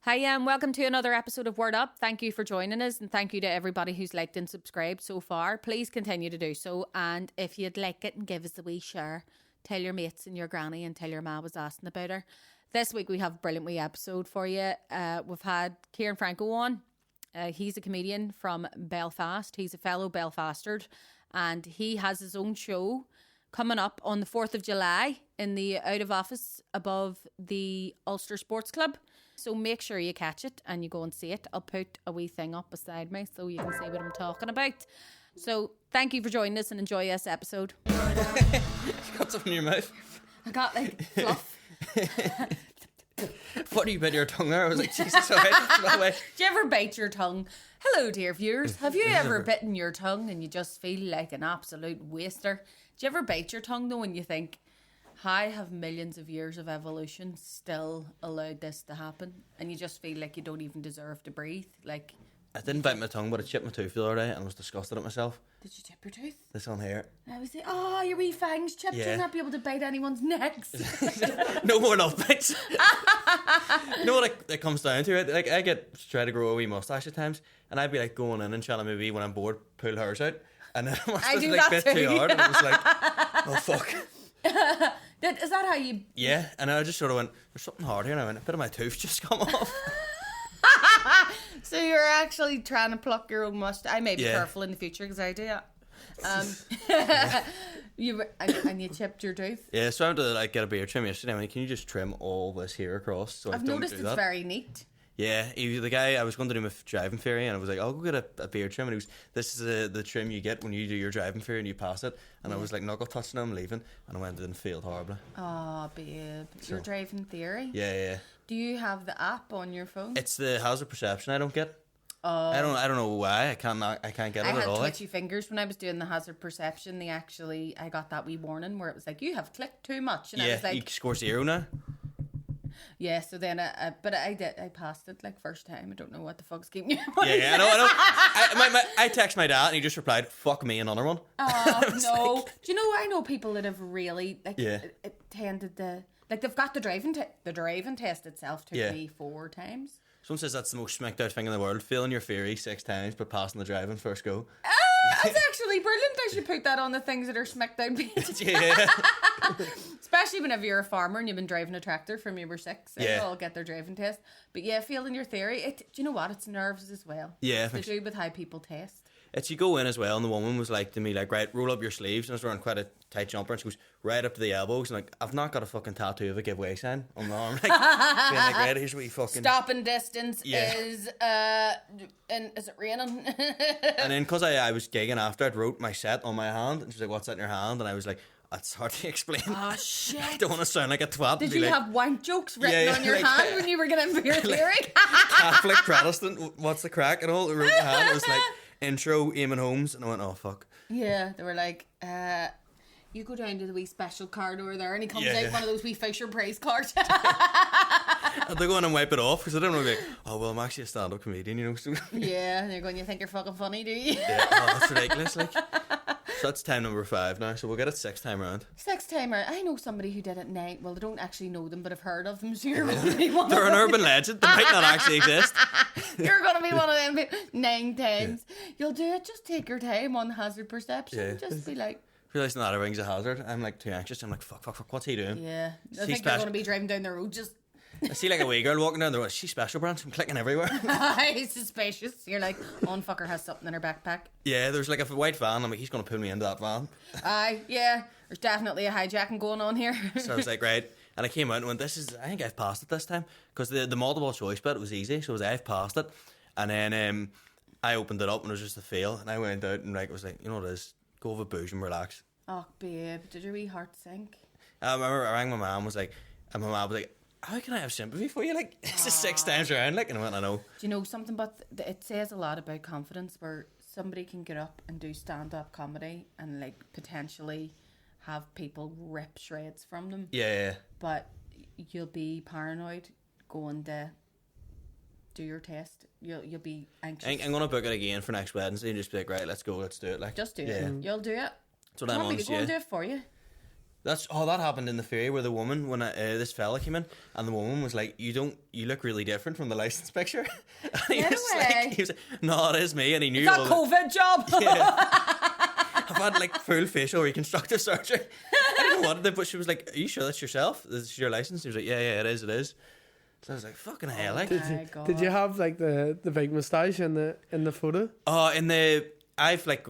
Hi, and welcome to another episode of Word Up. Thank you for joining us, and thank you to everybody who's liked and subscribed so far. Please continue to do so, and if you'd like it, and give us a wee share. Tell your mates and your granny, and tell your ma was asking about her. This week we have a brilliant wee episode for you. We've had FRANCO on. He's a comedian from Belfast. He's a fellow Belfastard, and he has his own show coming up on the 4th of July in the out of office above the Ulster Sports Club. So make sure you catch it and you go and see it. I'll put a wee thing up beside me so you can see what I'm talking about. So thank you for joining us and enjoy this episode. You got something in your mouth? I got like fluff. What do you bit your tongue there? I was like, Jesus, alright. Do you ever bite your tongue? Hello, dear viewers. Have you ever bitten your tongue and you just feel like an absolute waster? Do you ever bite your tongue though and you think, how have millions of years of evolution still allowed this to happen? And you just feel like you don't even deserve to breathe. Like, I didn't bite my tongue, but I chipped my tooth the other day and I was disgusted at myself. did you chip your tooth? This on here. I was like, oh, your wee fangs chipped. Yeah. You'll not be able to bite anyone's necks. No more love bites. You know what it comes down to? Like, I try to grow a wee moustache at times, and I'd be like going in and trying to maybe when I'm bored pull hers out, and then I must have like bit too hard, and I was like, oh fuck. Is that how you... Yeah, and I just sort of went, there's something hard here, and I went, a bit of my tooth just come off. So you're actually trying to pluck your own mustache. I may be Yeah. careful in the future because I do that. You chipped your tooth. Yeah, so I went to like get a beard trim yesterday. I mean, can you just trim all this here across? So I've I don't noticed do it's that. very neat. Yeah, the guy, I was going to do my driving theory, and I was like, I'll go get a beard trim, and he was, this is the trim you get when you do your driving theory and you pass it, and I was like, knuckle touching, I'm leaving, and I went and failed horribly. Oh, babe. Your driving theory? Yeah. Do you have the app on your phone? It's the hazard perception I don't get. Oh. I don't know why, I can't get it I at all. had twitchy fingers when I was doing the hazard perception. I got that wee warning where it was like, you have clicked too much. And I Yeah, was like, you score 0 now. yeah, so then I passed it like first time. I don't know what the fuck's keeping you. Yeah, I know. I text my dad and he just replied, fuck me, another one. Oh, no. Like... Do you know, I know people that have really, like, Yeah. it tended to, like, they've got the driving test itself took me 4 times. Someone says that's the most smacked out thing in the world, failing your theory 6 times but passing the driving first go. That's actually brilliant. I should put that on the things that are smacked out pages. Yeah. Especially whenever you're a farmer and you've been driving a tractor from you were 6. They Yeah. all get their driving test. But yeah, failing your theory, do you know what? It's nerves as well. Yeah. It's to do with how people test. It's you go in as well, and the woman was like to me, like, right, roll up your sleeves, and I was wearing quite a tight jumper, and she goes right up to the elbows, and like, I've not got a fucking tattoo of a giveaway sign on the arm, like, being like, right, here's what you fucking... Stopping distance Yeah. is, and is it raining? And then, because I was gigging after, I wrote my set on my hand, and she's like, what's that in your hand? And I was like, that's hard to explain. Oh, shit. I don't want to sound like a twat. Did you have wank jokes written on your like, hand when you were getting for your theory? Catholic, Protestant, what's the crack? And all, I wrote my hand, it was like, intro, Eamon Holmes, and I went, oh, fuck. Yeah, they were like, you go down to the wee special card over there, and he comes out one of those wee Fisher Price cards. And they go in and wipe it off, because I don't know, like, oh, well, I'm actually a stand-up comedian, you know, so... Yeah, and you're going, you think you're fucking funny, do you? Yeah, oh, that's ridiculous, like... So that's time number 5 now, so we'll get it 6th time round. 6th time round. I know somebody who did it 9. Well, I don't actually know them, but I've heard of them, so you're going to be one They're of an them. urban legend, they might not actually exist. You're going to be one of them 9 times. Yeah. You'll do it, just take your time on hazard perception. Yeah. Just be like... Realising that everything's a hazard, I'm like too anxious, I'm like, fuck, what's he doing? Yeah. I think they're going to be driving down the road, just... I see like a wee girl walking down the road, she's special branch, I'm clicking everywhere. It's suspicious. You're like, on fucker has something in her backpack. Yeah, there's like a white van, I'm like, he's going to pull me into that van. Yeah, there's definitely a hijacking going on here. So I was like, right, and I came out and went, I think I've passed it this time, because the multiple choice bit was easy, so I was like, I've passed it, and then I opened it up and it was just a fail, and I went out and like, it was like, you know what it is, go over booze and relax. Oh, babe, did your wee heart sink? I remember I rang my mum, and my mum was like, how can I have sympathy for you? Like, it's just 6 times around, like, and I went, I know. Do you know something? But it says a lot about confidence, where somebody can get up and do stand-up comedy and, like, potentially have people rip shreds from them. Yeah. But you'll be paranoid going to do your test. You'll be anxious. I'm going to book it again for next Wednesday and just be like, right, let's go, let's do it. Like, just do it. You'll do it. That's what Do you I'm want on me to go and do it for you? That happened in the ferry where the woman, when this fella came in, and the woman was like, you look really different from the license picture. And he was like, no, it is me, and he knew that COVID job. Yeah. I've had like full facial reconstructive surgery. I didn't know what it, but she was like, are you sure that's yourself? This is your license? He was like, yeah, it is. So I was like, fucking hell, like. Did you have like the big moustache in the photo? I've like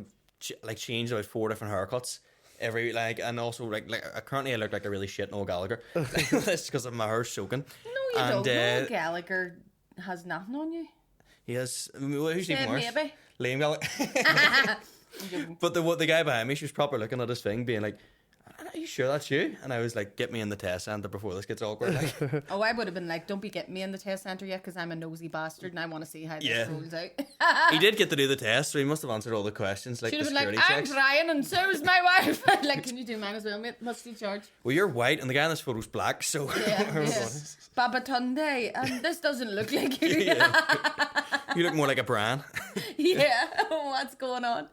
changed about 4 different haircuts. And also like currently I look like a really shit Noel Gallagher. That's because of my hair soaking. No, you don't. Noel Gallagher has nothing on you. He has. Who's even worse? Maybe. Liam Gallagher. But the guy behind me, she was proper looking at his thing, being like, "Are you sure that's you?" And I was like, "Get me in the test centre before this gets awkward." Like. I would have been like, "Don't be getting me in the test centre yet, because I'm a nosy bastard and I want to see how this rolls out." He did get to do the test, so he must have answered all the questions. Like, should the have been security like, checks. "I'm trying, and so is my wife." Like, can you do mine as well, mate? Must you charge? Well, you're white, and the guy in this photo's black, so. Babatunde, and this doesn't look like you. You look more like a Bran. Yeah, what's going on?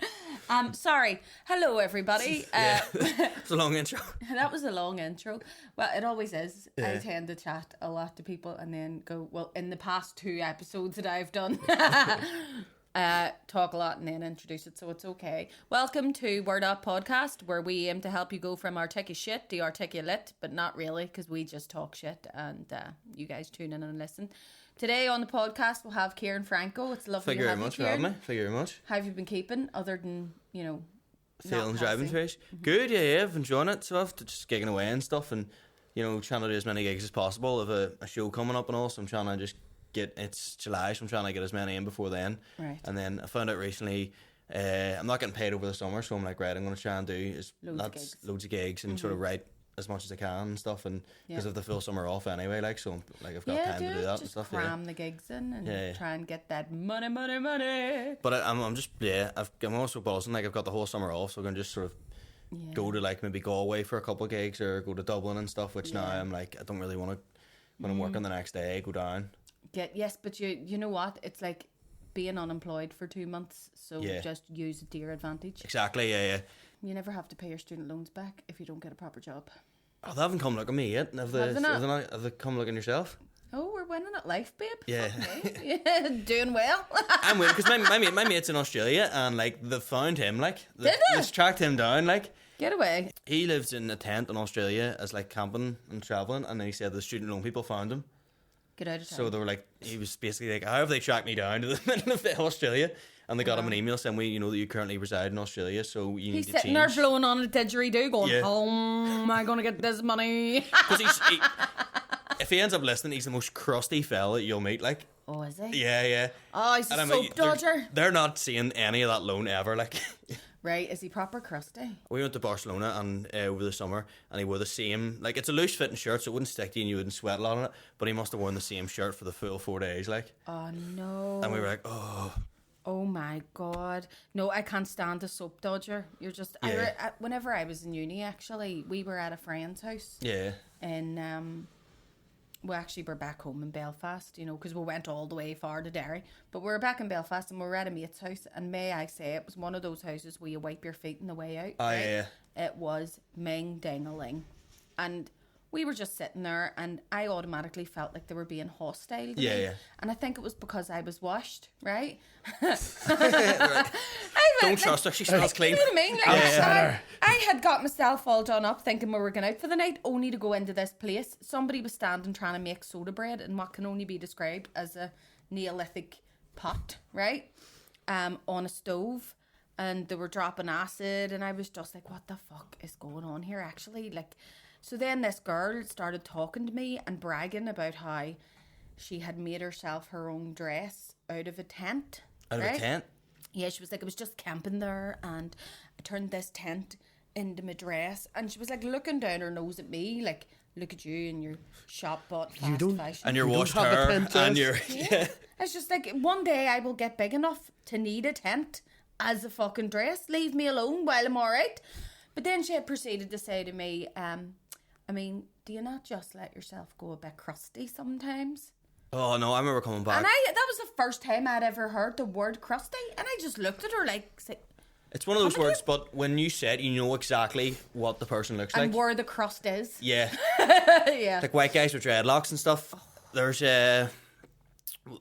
Sorry. Hello, everybody. It's a long intro. That was a long intro. Well, it always is. I tend to chat a lot to people and then go, well, in the past 2 episodes that I've done, talk a lot and then introduce it, so it's okay. Welcome to Word Up Podcast, where we aim to help you go from articulate shit to articulate, but not really, because we just talk shit and you guys tune in and listen. Today on the podcast we'll have Kieran Franco. It's lovely to have you, Kieran. Thank you very much. How have you been keeping, other than, feeling driving fish? Good, yeah, I've enjoyed it. So I've just gigging away and stuff, and trying to do as many gigs as possible. I've a show coming up and all, so I'm trying to just it's July, so I'm trying to get as many in before then. Right. And then I found out recently I'm not getting paid over the summer, so I'm like, right, I'm going to try and do loads of gigs and sort of write as much as I can and stuff, and because of the full summer off anyway, like, so like I've got time to do that just and stuff. Cram the gigs in and try and get that money. But I'm just I'm also buzzing, like I've got the whole summer off, so I can just sort of go to like maybe Galway for a couple of gigs or go to Dublin and stuff. Which now I'm like, I don't really want to, when I'm working the next day, go down. Yes, but you know what? It's like being unemployed for 2 months, so just use it to your advantage. Exactly, yeah. You never have to pay your student loans back if you don't get a proper job. Oh, they haven't come looking at me yet. Have they come looking yourself? Oh, we're winning at life, babe. Yeah. Yeah, doing well. I'm winning because my mate's in Australia, and like they found him, like they tracked him down, like. Get away. He lives in a tent in Australia as like camping and travelling, and he said the student loan people found him. Get out of town. So they were like, he was basically like, how have they tracked me down to the middle of Australia? And they got him an email saying, that you currently reside in Australia, so you need to change. He's sitting there blowing on a didgeridoo going, how am I going to get this money? Because if he ends up listening, he's the most crusty fella you'll meet, like. Oh, is he? Yeah. Oh, he's a soap dodger. They're not seeing any of that loan ever, like. Right, is he proper crusty? We went to Barcelona and over the summer, and he wore the same, like, it's a loose fitting shirt, so it wouldn't stick to you and you wouldn't sweat a lot on it, but he must have worn the same shirt for the full 4 days, like. Oh, no. And we were like, oh. Oh my God. No, I can't stand a soap dodger. You're just... whenever I was in uni, actually, we were at a friend's house. Yeah. And we actually were back home in Belfast, because we went all the way far to Derry. But we were back in Belfast and we were at a mate's house. And may I say, it was one of those houses where you wipe your feet on the way out. Oh, right? Yeah. It was ming-ding-a-ling. And... we were just sitting there and I automatically felt like they were being hostile to me. Yeah. And I think it was because I was washed, right? Don't trust her, she smells clean. You know what I mean? I had got myself all done up thinking we were going out for the night, only to go into this place. Somebody was standing trying to make soda bread in what can only be described as a Neolithic pot, right? On a stove. And they were dropping acid and I was just like, what the fuck is going on here actually? Like... So then this girl started talking to me and bragging about how she had made herself her own dress out of a tent. Out of a tent? Yeah, she was like, I was just camping there and I turned this tent into my dress. And she was like looking down her nose at me, like, look at you and your shop-bought fast fashion. And your washed hair and your... Yeah. It's just like, one day I will get big enough to need a tent as a fucking dress. Leave me alone while I'm alright. But then she had proceeded to say to me, I mean, do you not just let yourself go a bit crusty sometimes? Oh, no, I remember coming back. And that was the first time I'd ever heard the word crusty. And I just looked at her like, It's one of those words, but when you say it, you know exactly what the person looks like. And where the crust is. Yeah. Yeah. Like white guys with dreadlocks and stuff. There's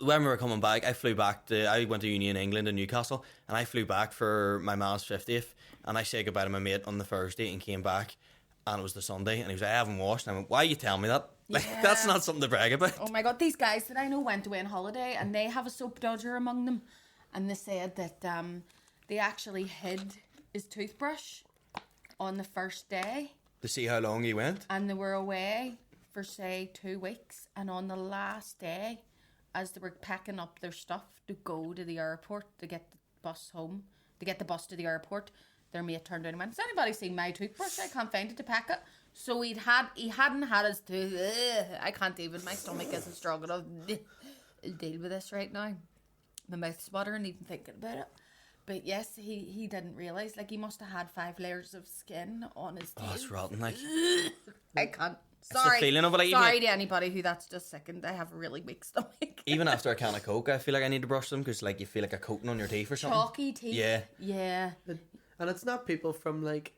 when we were coming back, I went to uni in England in Newcastle, and I flew back for my ma's 50th, and I said goodbye to my mate on the Thursday and came back, and it was the Sunday, and he was like, I haven't washed, and I went, why are you telling me that? Like, that's not something to brag about. Oh my God, these guys that I know went away on holiday, and they have a soap dodger among them, and they said that they actually hid his toothbrush on the first day. To see how long he went? And they were away for, say, 2 weeks, and on the last day, as they were packing up their stuff to go to the airport to get the bus home, to get the bus to the airport, their mate turned around and went, has anybody seen my toothbrush? I can't find it to pack it. So he hadn't had his tooth. I can't even, my stomach isn't strong enough to deal with this right now. My mouth's watering even thinking about it. But yes, he didn't realise, like, he must have had 5 layers of skin on his teeth. Oh, it's rotten, like. I can't. Sorry. It's the feeling of it, like, sorry to anybody who that's just sickened. I have a really weak stomach. Even after a can of Coke, I feel like I need to brush them because, like, you feel like a coating on your teeth or something. Chalky teeth. Yeah. Yeah. And it's not people from, like,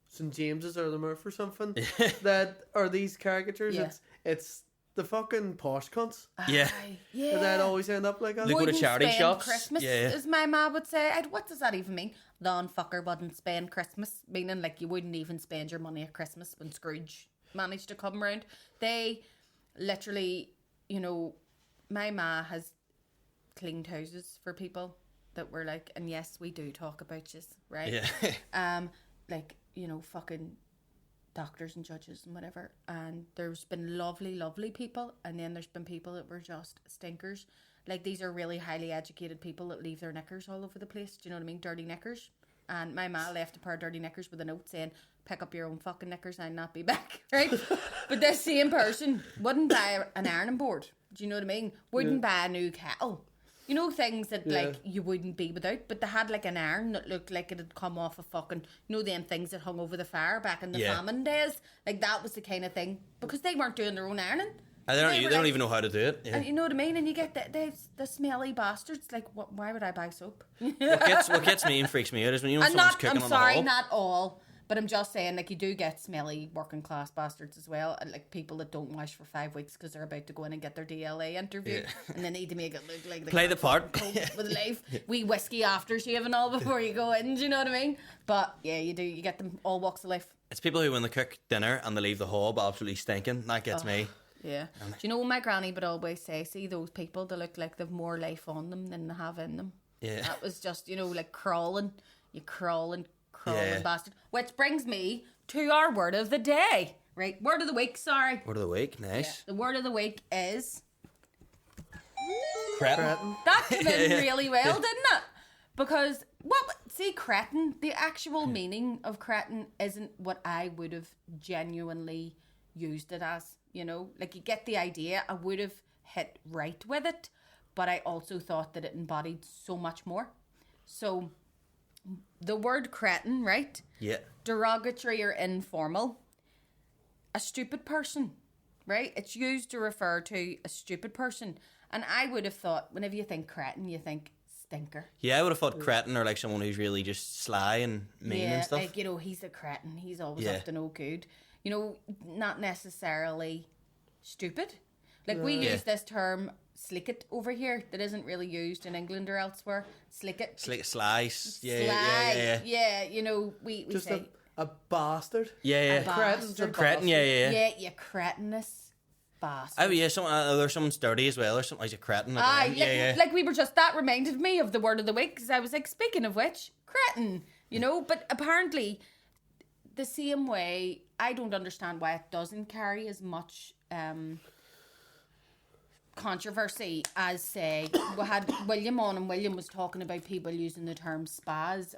St. James's or the Murph or something that are these caricatures. Yeah. It's the fucking posh cunts. Yeah. Yeah. That always end up like that. They go to charity spend shops. Christmas, Yeah. as my ma would say. What does that even mean? The unfucker wouldn't spend Christmas. Meaning, like, you wouldn't even spend your money at Christmas when Scrooge managed to come around. They literally, you know, my ma has cleaned houses for people that were like, and yes, we do talk about this, right? Yeah. Like, you know, fucking doctors and judges and whatever. And there's been lovely, lovely people, and then there's been people that were just stinkers. Like, these are really highly educated people that leave their knickers all over the place. Do you know what I mean? Dirty knickers. And my ma left a pair of dirty knickers with a note saying, pick up your own fucking knickers, I'll not be back, right? But this same person wouldn't buy an ironing board. Do you know what I mean? Wouldn't buy a new kettle. You know, things that, like, you wouldn't be without. But they had, like, an iron that looked like it had come off a fucking, you know, them things that hung over the fire back in the famine days? Like, that was the kind of thing. Because they weren't doing their own ironing. They don't even know how to do it. Yeah. And you know what I mean? And you get the smelly bastards. Like, why would I buy soap? What gets me and freaks me out is when you know someone's cooking on the hob. Not all. But I'm just saying, like, you do get smelly working class bastards as well. And, like, people that don't wash for 5 weeks because they're about to go in and get their DLA interview. Yeah. And they need to make it look like they play the part. With life. Wee whiskey aftershave and all before you go in. Do you know what I mean? But, yeah, you do. You get them all walks of life. It's people who, when they cook dinner and they leave the hob absolutely stinking, that gets me. Yeah. Do you know what my granny would always say? See those people, they look like they've more life on them than they have in them. Yeah. That was just, you know, like crawling. You crawling bastard. Which brings me to our word of the day. Right? Word of the week, sorry. Word of the week, nice. Yeah. The word of the week is... Cretin. That came in really well, didn't it? Because, Cretin, the actual meaning of Cretin isn't what I would have genuinely used it as. You know, like, you get the idea. I would have hit right with it, but I also thought that it embodied so much more. So, the word cretin, right? Yeah. Derogatory or informal. A stupid person, right? It's used to refer to a stupid person. And I would have thought, whenever you think cretin, you think stinker. Yeah, I would have thought cretin or like someone who's really just sly and mean and stuff. Like, you know, he's a cretin. He's always up to no good. You know, not necessarily stupid. Like, we use this term slicket over here that isn't really used in England or elsewhere. Slicket. Slice. Yeah, you know, we just say... a bastard. Yeah. Cretin, yeah. Yeah, you cretinous bastard. Oh, yeah, there's someone's dirty as well, or something like a cretin. Like we were just... That reminded me of the word of the week, because I was like, speaking of which, cretin, you know? But apparently... The same way, I don't understand why it doesn't carry as much controversy as, say, we had William on, and William was talking about people using the term spaz.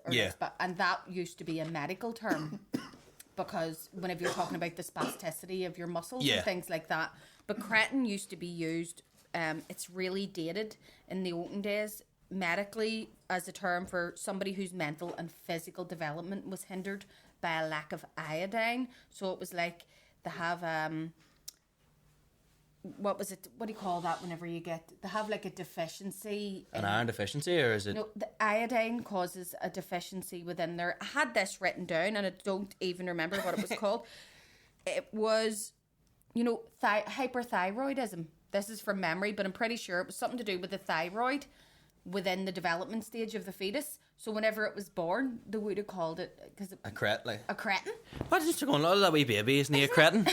And that used to be a medical term, because whenever you're talking about the spasticity of your muscles and things like that. But cretin used to be used, it's really dated in the olden days, medically as a term for somebody whose mental and physical development was hindered by a lack of iodine. So it was like they have what was it? What do you call that whenever you get... They have like a deficiency. An iron deficiency, or is it... No, the iodine causes a deficiency within there. I had this written down and I don't even remember what it was called. It was, hyperthyroidism. This is from memory, but I'm pretty sure it was something to do with the thyroid within the development stage of the fetus. So whenever it was born, they would have called it... a cret, like... A cretin? What is it going on? That wee baby, isn't he a cretin?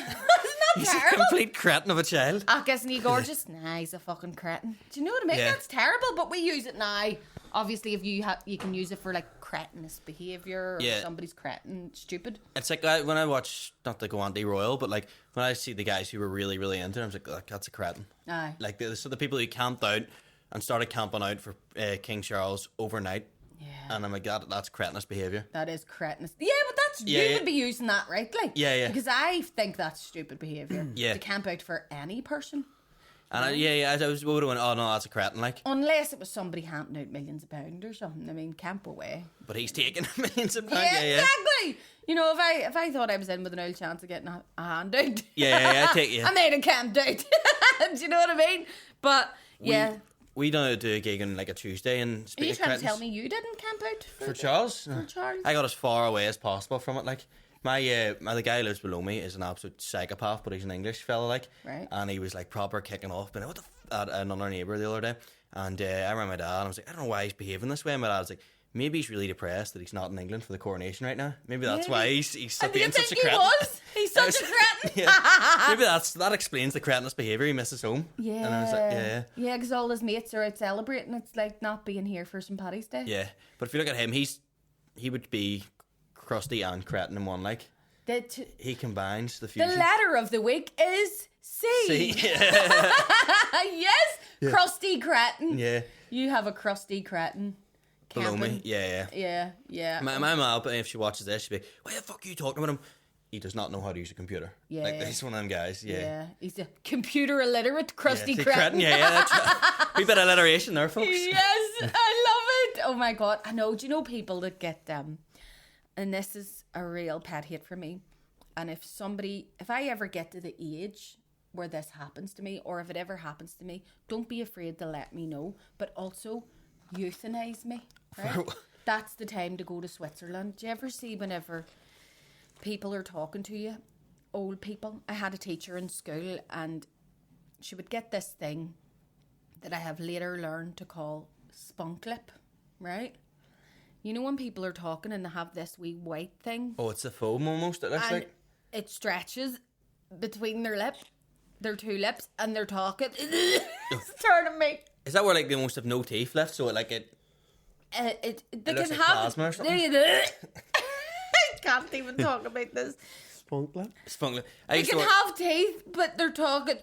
He's terrible? a complete cretin of a child. Isn't he gorgeous? Nah, he's a fucking cretin. Do you know what I mean? Yeah. That's terrible, but we use it now. Obviously, if you can use it for like cretinous behaviour, or somebody's cretin stupid. It's like when I watch, not to go anti-royal, but like when I see the guys who were really, really into it, I was like, that's a cretin. Aye. Like the people who camped out and started camping out for King Charles overnight. Yeah. And I'm like, that's cretinous behaviour. That is cretinous. Yeah, but you would be using that rightly. Yeah. Because I think that's stupid behaviour. Yeah. To camp out for any person. And I would have went, oh no, that's a cretin, like. Unless it was somebody handing out millions of pounds or something. I mean, camp away. But he's taking millions of pounds. Yeah, exactly. If I thought I was in with an old chance of getting a handout. Yeah, I take you. I made a camped out. Do you know what I mean? But yeah. We done do a gig on like a Tuesday and Are you trying to tell me you didn't camp out for Charles? For Charles? I got as far away as possible from it. Like the guy who lives below me is an absolute psychopath, but he's an English fella, like. Right. And he was like proper kicking off, but what the at another neighbour the other day, and I remember my dad. And I was like, I don't know why he's behaving this way. And my dad was like, maybe he's really depressed that he's not in England for the coronation right now. Maybe that's why he's being such a cretin. He's such a cretin. Maybe that explains the cretinous behaviour. He misses home. Yeah. And I was like, yeah, because all his mates are out celebrating. It's like not being here for St. Paddy's Day. Yeah, but if you look at him, he would be crusty and cretin in one. Like he combines the fusion. The letter of the week is C. C. Yeah. Yes, yeah. Crusty cretin. Yeah. You have a crusty cretin. Below me, yeah. My mum, if she watches this, she'll be, why the fuck are you talking about him? He does not know how to use a computer. Yeah. Like, he's one of them guys, Yeah, he's a computer illiterate, crusty cretin. Yeah, that's right. Wee bit of alliteration there, folks. Yes, I love it. Oh my God. I know, do you know people that get, and this is a real pet hate for me, and if I ever get to the age where this happens to me, or if it ever happens to me, don't be afraid to let me know, but also euthanize me. Right? That's the time to go to Switzerland. Do you ever see whenever people are talking to you, old people? I had a teacher in school and she would get this thing that I have later learned to call spunk lip, right? You know when people are talking and they have this wee white thing? Oh, it's a foam almost, it looks like. It stretches between their two lips, and they're talking. It's turning me. Is that where like they most have no teeth left? So they can looks like have plasma or something? I can't even talk about this. Spunk lip. They can have teeth, but they're talking,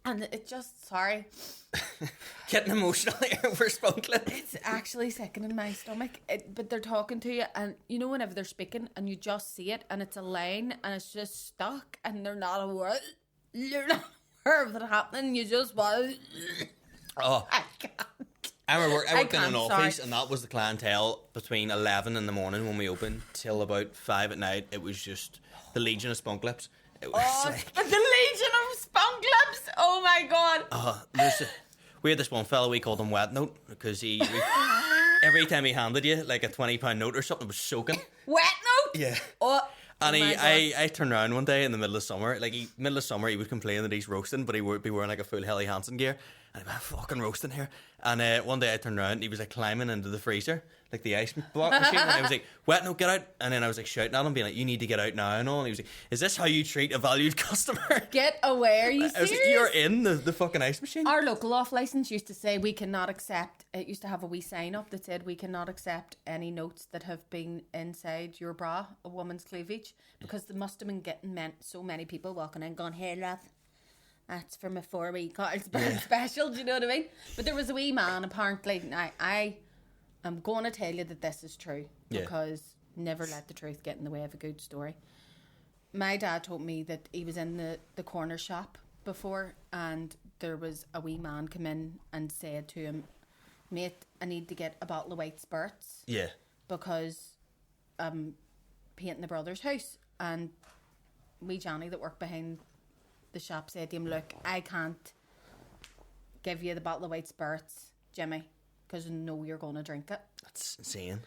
and it just getting emotional over spunk lip. It's actually sickening my stomach. But they're talking to you, and you know whenever they're speaking, and you just see it, and it's a line, and it's just stuck, and they're not aware. You're not aware of it happening. You just want. Oh, I can't. I worked in an office, and that was the clientele between 11 in the morning when we opened till about 5 at night. It was just the legion of spunk lips. It was the legion of spunk lips. Oh my God. We had this one fellow, we called him Wet Note, because every time he handed you like a £20 note or something, it was soaking. Wet Note? Yeah. Oh. And I turned around one day in the middle of summer, he would complain that he's roasting, but he would be wearing like a full Helly Hansen gear, and I'd be fucking roasting here. And one day I turned around and he was like climbing into the freezer, like the ice block machine, and I was like, Wet Note, get out. And then I was like shouting at him, being like, you need to get out now and all. And he was like, is this how you treat a valued customer? Get away, are you serious? I was like, you're in the fucking ice machine. Our local off licence used to say we cannot accept, it used to have a wee sign up that said we cannot accept any notes that have been inside your bra, a woman's cleavage, because they must have been getting so many people walking in going, here love, that's for my 4-week Carlsberg special, do you know what I mean? But there was a wee man, apparently, I am going to tell you that this is true, because never let the truth get in the way of a good story. My dad told me that he was in the corner shop before, and there was a wee man come in and said to him, mate, I need to get a bottle of white spirits. Yeah. Because I'm painting the brother's house. And wee Johnny that worked behind the shop said to him, look, I can't give you the bottle of white spirits, Jimmy, because I know you're going to drink it. That's insane.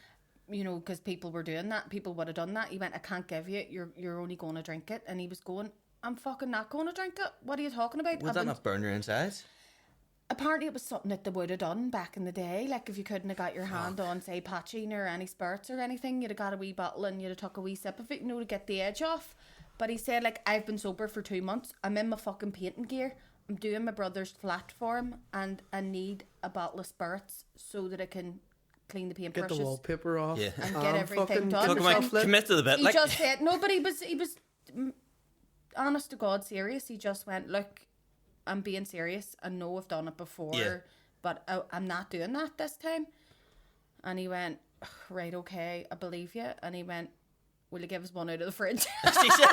You know, because people were doing that. People would have done that. He went, I can't give you. You're only going to drink it. And he was going, I'm fucking not going to drink it. What are you talking about? Would that not burn your insides? Apparently it was something that they would have done back in the day. Like if you couldn't have got your hand on, say, patching or any spirits or anything, you'd have got a wee bottle and you'd have took a wee sip of it, you know, to get the edge off. But he said, like, I've been sober for 2 months. I'm in my fucking painting gear. I'm doing my brother's flat for him and I need a bottle of spirits so that I can clean the paintbrushes. Get the wallpaper off. Yeah. And get everything done. Commit to the bit. He just said, no, but he was honest to God serious. He just went, look, I'm being serious. I know I've done it before, but I'm not doing that this time. And he went, right, okay, I believe you. And he went, will you give us one out of the fridge? She said.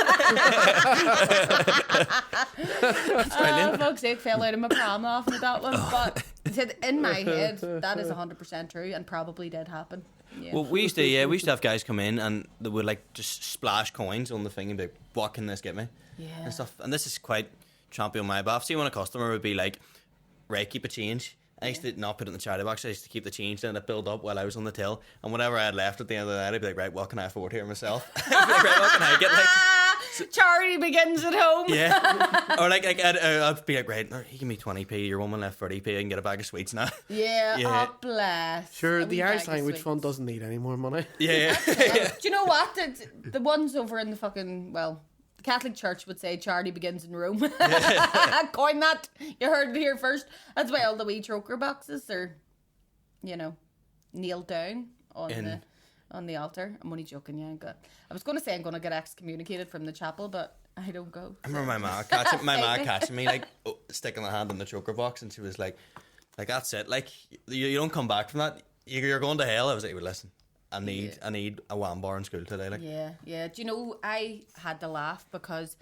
Fuck's sake, fell out of my pram off with that one. But he said, in my head, that is 100% true and probably did happen. Yeah. Well, we used to have guys come in and they would like just splash coins on the thing and be like, what can this get me? Yeah. And stuff. And this is quite trampy on my behalf. See, when a customer would be like, right, keep a change. I used to not put it in the charity box. I used to keep the change and it build up while I was on the till. And whenever I had left at the end of the night, I'd be like, right, what can I afford here myself? I'd be like, right, what can I get? Like, charity begins at home. Yeah. Or like I'd be like, right, you give me 20p, your woman left 30p, I can get a bag of sweets now. Yeah, oh bless. Sure, the Irish Language Fund doesn't need any more money. Yeah. Do you know what? The ones over in the fucking, well, the Catholic Church would say charity begins in Rome. Coin that. You heard it here first. That's why all the wee choker boxes are, you know, kneeled down on the altar. I'm only joking, yeah. I was going to say I'm going to get excommunicated from the chapel, but I don't go. I remember my ma catching me, like, sticking the hand in the choker box, and she was like, that's it. Like, you don't come back from that. You're going to hell. I was like, well, listen, I need a wham bar in school today. Like, yeah. Do you know, I had to laugh because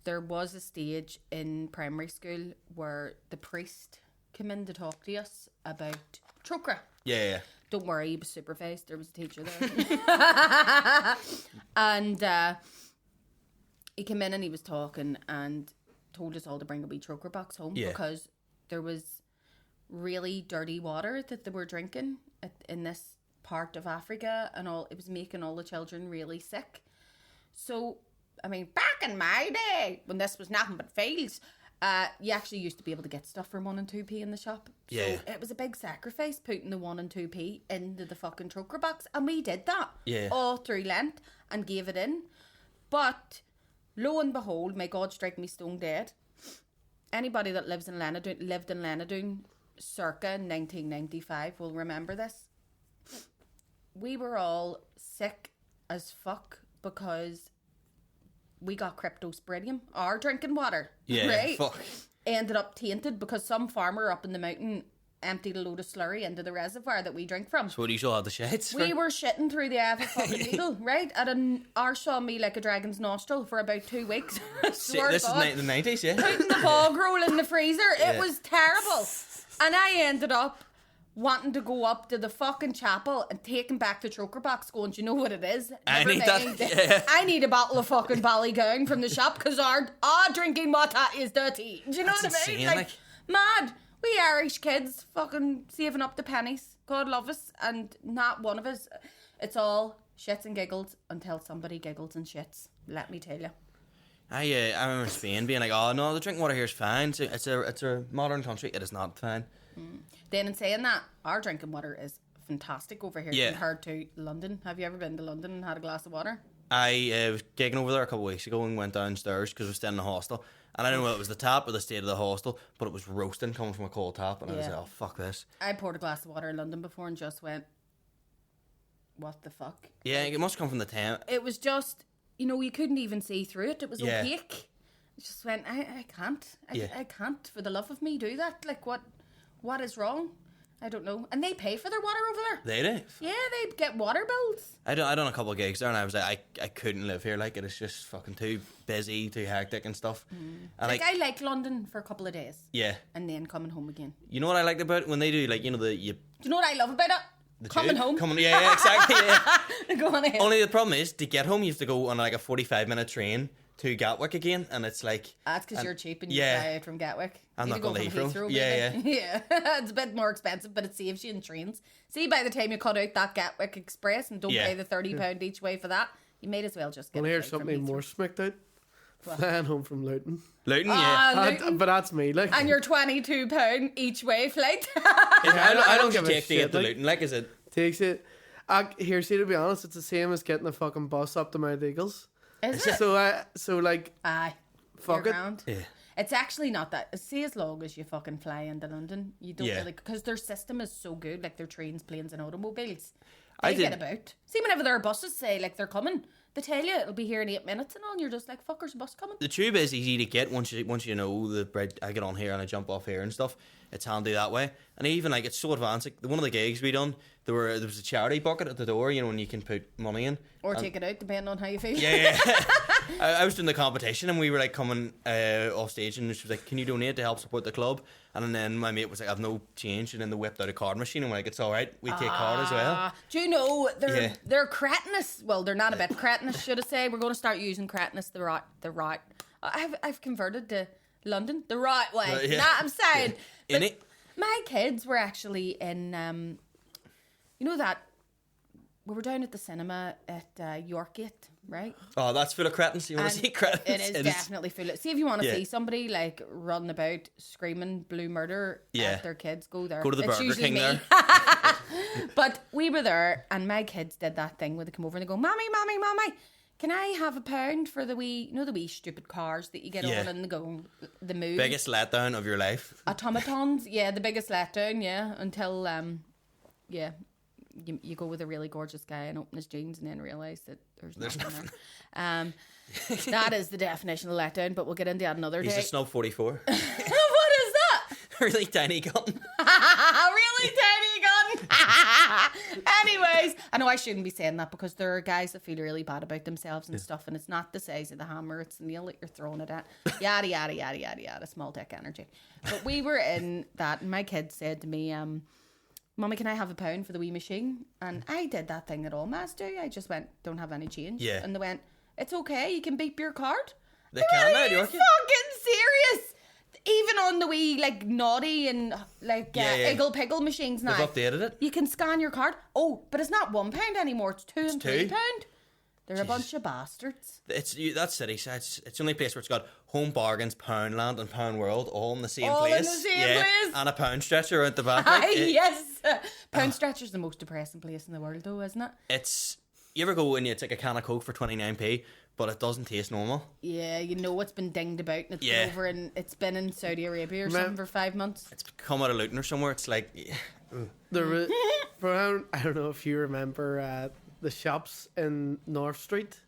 there was a stage in primary school where the priest came in to talk to us about chokra. Yeah. Don't worry, he was supervised. There was a teacher there. And he came in and he was talking and told us all to bring a wee choker box home because there was really dirty water that they were drinking in this part of Africa and all. It was making all the children really sick. So, I mean, back in my day, when this was nothing but fields, you actually used to be able to get stuff for 1 and 2p in the shop. So it was a big sacrifice putting the 1 and 2p into the fucking choker box. And we did that all through Lent and gave it in. But lo and behold, may God strike me stone dead. Anybody that lived in Lenadoon circa 1995 will remember this. We were all sick as fuck because we got cryptosporidium, our drinking water. Yeah, right? fuck. Ended up tainted because some farmer up in the mountain emptied a load of slurry into the reservoir that we drink from. So what do you all have the shades? We were shitting through the eye of a fucking needle, right? And our saw me like a dragon's nostril for about 2 weeks. This is the 90s, yeah. Putting the bog roll in the freezer. It was terrible. And I ended up wanting to go up to the fucking chapel and taking back the choker box going, do you know what it is? I need that. Yeah. I need a bottle of fucking Ballygown from the shop because our drinking water is dirty. Do you know what I mean? Insane, like, mad. We Irish kids fucking saving up the pennies. God love us. And not one of us. It's all shits and giggles until somebody giggles and shits. Let me tell you. I remember Spain being like, oh no, the drinking water here is fine. It's a modern country. It is not fine. Then in saying that, our drinking water is fantastic over here compared to London. Have you ever been to London and had a glass of water? I was gigging over there a couple of weeks ago and went downstairs because we were staying in a hostel. And I don't know whether it was the tap or the state of the hostel, but it was roasting coming from a cold tap. And I was like, oh, fuck this. I poured a glass of water in London before and just went, what the fuck? Yeah, it must come from the tent. It was just, you couldn't even see through it. It was opaque. I just went, I can't. I can't, for the love of me, do that. Like, what is wrong? I don't know. And they pay for their water over there. They do? Yeah, they get water bills. I done a couple of gigs there and I was like, I couldn't live here. Like, it is just fucking too busy, too hectic and stuff. And I like London for a couple of days. Yeah. And then coming home again. You know what I liked about it? When they do, like, Do you know what I love about it? Coming home. Yeah, exactly. Yeah. Go on ahead. Only the problem is, to get home, you have to go on like a 45-minute train to Gatwick again, and it's like that's because you're cheap and you fly out from Gatwick. I'm not going to Heathrow. Yeah. It's a bit more expensive, but it saves you in trains. See, by the time you cut out that Gatwick Express and don't pay the £30 each way for that, you might as well just get. Well, here's something more smacked out. Flying home from Luton. Luton, Luton. But that's me, like. And your £22 each way flight. I don't give a shit to get to Luton. Like, is it? Takes it. Here, see, to be honest, it's the same as getting a fucking bus up to Mount Eagles. Is it? So like, fuck it. Ground. Yeah. It's actually not that. See, as long as you fucking fly into London, you don't really, because their system is so good, like their trains, planes, and automobiles. They get about. See, whenever their buses say like they're coming, they tell you it'll be here in 8 minutes and all, and you're just like, fuck, there's a bus coming. The tube is easy to get once you know the bread. I get on here and I jump off here and stuff. It's handy that way. And even like it's so advanced. Like, one of the gigs we done, there was a charity bucket at the door, you know, when you can put money in. Or take it out, depending on how you feel. Yeah. I was doing the competition and we were like coming off stage and she was like, can you donate to help support the club? And then my mate was like, I've no change. And then they whipped out a card machine and we're like, it's all right. We take card as well. Do you know, they're cretinous. Well, they're not a bit cretinous, should I say. We're going to start using cretinous the right. I've converted to London the right way. Nah, I'm saying. In it. My kids were actually in, you know that, we were down at the cinema at Yorkgate, right? Oh, that's full of cretins. You want to see cretins? It is definitely full of. See, if you want to see somebody like running about screaming blue murder at their kids, go there. Go to the Burger King there. But we were there, and my kids did that thing where they come over and they go, Mommy, can I have £1 for the wee, you know, the wee stupid cars that you get on and the move? Biggest letdown of your life. Automatons, the biggest letdown, until, You go with a really gorgeous guy and open his jeans and then realise that there's nothing there. That is the definition of letdown, but we'll get into that another day. He's a snub 44. What is that? Really tiny gun. Really tiny gun. Anyways, I know I shouldn't be saying that because there are guys that feel really bad about themselves and stuff, and it's not the size of the hammer, it's the nail that you're throwing it at. Yada, yada, yada, yada, yada. Small dick energy. But we were in that, and my kid said to me, Mommy, can I have £1 for the wee machine? And I did that thing that all mas do. I just went, don't have any change. Yeah. And they went, it's okay, you can beep your card. They can now, Are you fucking serious? Even on the wee, like, naughty and, like, Iggle Piggle machines now. They've updated it. You can scan your card. Oh, but it's not £1 anymore. It's £2 and £3. They're a bunch of bastards. That's City. It's the only place where it's got Home Bargains, Poundland, and Pound World all in the same all place. In the same place. And a pound stretcher at the back. Like, yes. Pound stretcher's the most depressing place in the world, though, isn't it? You ever go and you take a can of Coke for 29p, but it doesn't taste normal? Yeah, you know it's been dinged about and it's been over and it's been in Saudi Arabia or something for 5 months. It's come out of Luton or somewhere. It's like... There I don't know if you remember the shops in North Street,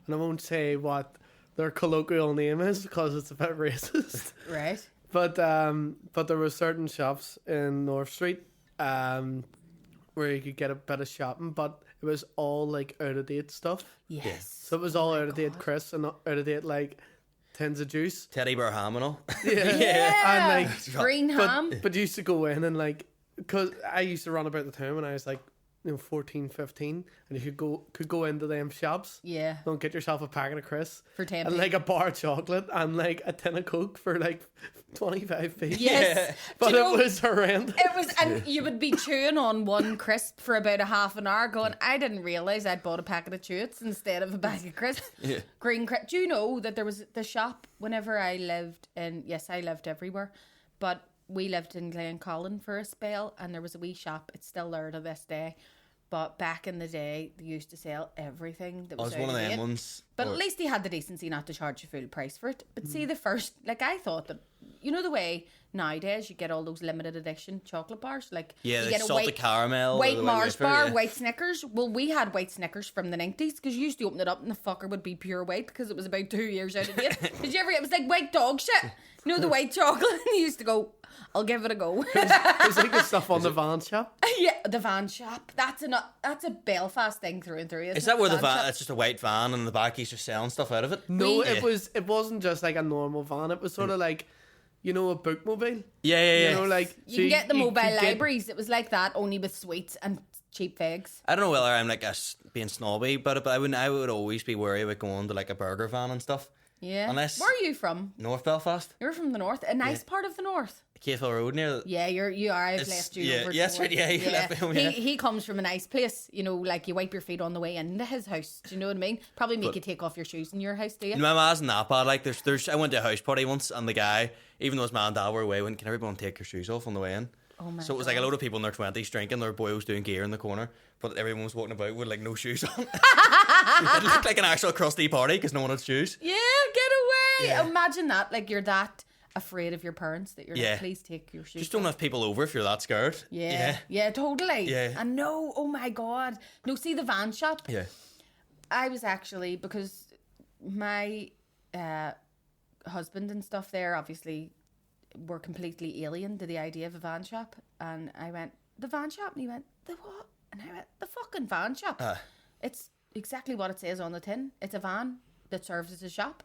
and I won't say what their colloquial name is because it's a bit racist. Right. But there were certain shops in North Street where you could get a bit of shopping, but it was all like out of date stuff. Yes. So it was all out of date crisps and out of date like tins of juice. Teddy bear ham and all. Yeah. And like green ham. But you used to go in and like, because I used to run about the town when I was like, 14, 15, and you could go into them shops. Yeah. And get yourself a packet of crisps for 10p. And like a bar of chocolate and like a tin of Coke for like 25p. Yes. Yeah. But it was horrendous. It was, and you would be chewing on one crisp for about a half an hour going, I didn't realise I'd bought a packet of Chewits instead of a bag of crisps. Yeah. Green crisp. Do you know that there was the shop whenever I lived in, yes, I lived everywhere, but we lived in Glencolin for a spell, and there was a wee shop. It's still there to this day. But back in the day, they used to sell everything that was one of them ones. But at least he had the decency not to charge you full price for it. But see, the first, like I thought that, you know the way nowadays you get all those limited edition chocolate bars? Like you get a salted caramel. White Mars bar, white Snickers. Well, we had white Snickers from the 90s because you used to open it up and the fucker would be pure white because it was about 2 years out of date. Did you ever? It was like white dog shit. You know the white chocolate? And you used to go, I'll give it a go. It was like the stuff on the van shop. Yeah, the van shop. That's a Belfast thing through and through. Is that where the van? It's just a white van, and in the back he's just selling stuff out of it. No, it wasn't just like a normal van. It was sort of like, you know, a bookmobile. Yeah. You know, like you can get the mobile libraries. It was like that, only with sweets and cheap figs. I don't know whether I'm like being snobby, but I would always be worried about going to like a burger van and stuff. Yeah. Unless Where are you from? North Belfast. You're from the north. A nice part of the north. Cathal Road near. Yeah, you are. I've left you over. Yeah, that's right. Yeah, you left me home. Yeah. He comes from a nice place. You know, like you wipe your feet on the way into his house. Do you know what I mean? Probably make you take off your shoes in your house, do you? My ma's in that bad. Like, there's. I went to a house party once, and the guy, even though his ma and dad were away, went, "Can everyone take your shoes off on the way in?" Oh my So it was like a load of people in their 20s drinking. Their boy was doing gear in the corner, but everyone was walking about with like no shoes on. It looked like an actual CRUSTY party because no one had shoes. Yeah, get away! Yeah. Imagine that. Like you're that afraid of your parents that you're like, please take your shoes. Just don't have people over if you're that scared. Yeah, totally. Yeah. And no, oh my god. No, see the van shop? Yeah. I was actually, because my husband and stuff there obviously were completely alien to the idea of a van shop. And I went, the van shop? And he went, the what? And I went, the fucking van shop. It's exactly what it says on the tin. It's a van that serves as a shop.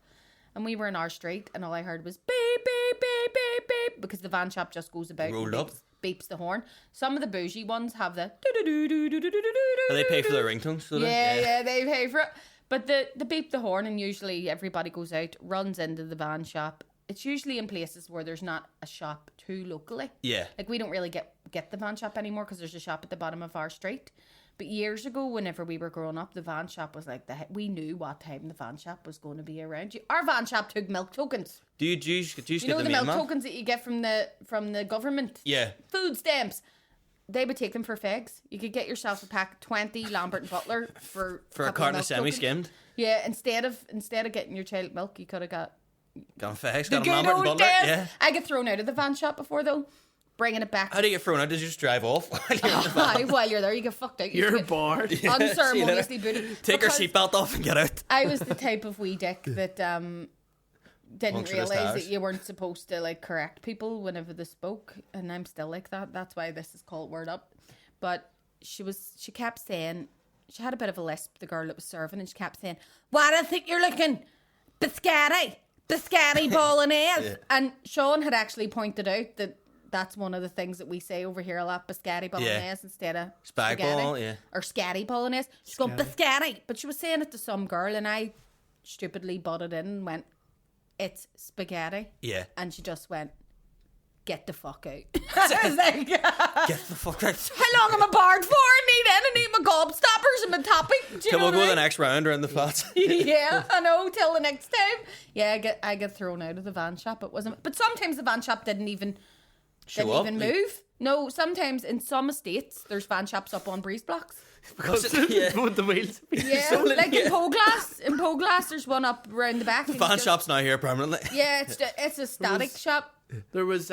And we were in our street and all I heard was beep, beep, beep, beep, beep, because the van shop just goes about rolled up. Beeps the horn. Some of the bougie ones have the And they pay for their ringtones. So yeah, they pay for it. But the beep the horn, and usually everybody goes out, runs into the van shop. It's usually in places where there's not a shop too locally. Yeah. Like we don't really get the van shop anymore because there's a shop at the bottom of our street. But years ago, whenever we were growing up, the van shop was like we knew what time the van shop was going to be around. Our van shop took milk tokens. Do you get know the milk man? tokens that you get from the government? Yeah. Food stamps. They would take them for figs. You could get yourself a pack of 20 Lambert and Butler for a carton of semi-skimmed. Yeah, instead of getting your child milk, you could have got figs, the got a good Lambert and old Butler. days. Yeah. I get thrown out of the van shop before though. Bringing it back. How do you get thrown out? Did you just drive off while you're in the van? While you're there, you get fucked out. You're bored. Unceremoniously booted. Take your seatbelt off and get out. I was the type of wee dick that didn't realise that you weren't supposed to like correct people whenever they spoke, and I'm still like that. That's why this is called Word Up. But she kept saying, she had a bit of a lisp, the girl that was serving, and she kept saying, "What do you think you're looking? Biscotti bolognese." Yeah. And Sean had actually pointed out that that's one of the things that we say over here a lot, biscotti bolognese instead of spaghetti ball, or scatty bolognese. She's going biscotti, but she was saying it to some girl, and I stupidly butted in and went, "It's spaghetti." Yeah, and she just went, "Get the fuck out." I was like, "Get the fuck out." How long am I barred for? I need my gobstoppers and my topping. Can we go the next round around the flats? Yeah, I know. Till the next time. Yeah, I get thrown out of the van shop. It wasn't, but sometimes the van shop didn't even move. No, sometimes in some estates there's van shops up on breeze blocks. Because with the wheels. Yeah, like in Poglass. In Poglass there's one up around the back. The van shop's now here permanently. Yeah, it's a static shop. There was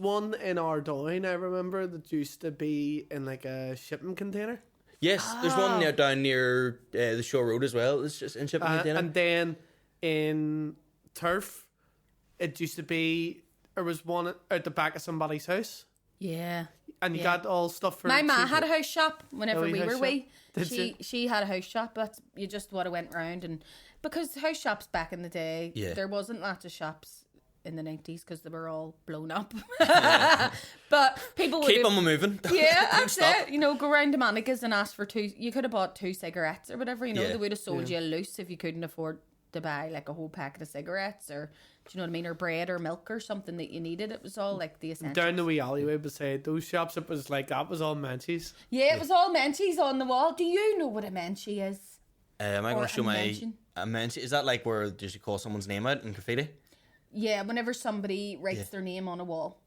one in Ardoyne, I remember, that used to be in like a shipping container. Yes, there's one down near the Shore Road as well. It's just in shipping container. And then in Turf, it used to be, there was one out the back of somebody's house. Yeah. And you got all stuff for... My ma had a house shop whenever we were wee. She had a house shop, but you just would have went round, and because house shops back in the day, there wasn't lots of shops in the 90s because they were all blown up. But people would keep them moving. Yeah, that's it. You know, go round to Monica's and ask for you could have bought 2 cigarettes or whatever, you know. They would have sold you a loose if you couldn't afford to buy like a whole packet of cigarettes, or do you know what I mean, or bread or milk or something that you needed. It was all like the essentials. Down the wee alleyway beside those shops, it was like, that was all Menchie's. Yeah, it was all Menchie's on the wall. Do you know what a Menchie is? Am I going to show a Menchie? Is that like where you call someone's name out in graffiti? Yeah, whenever somebody writes their name on a wall.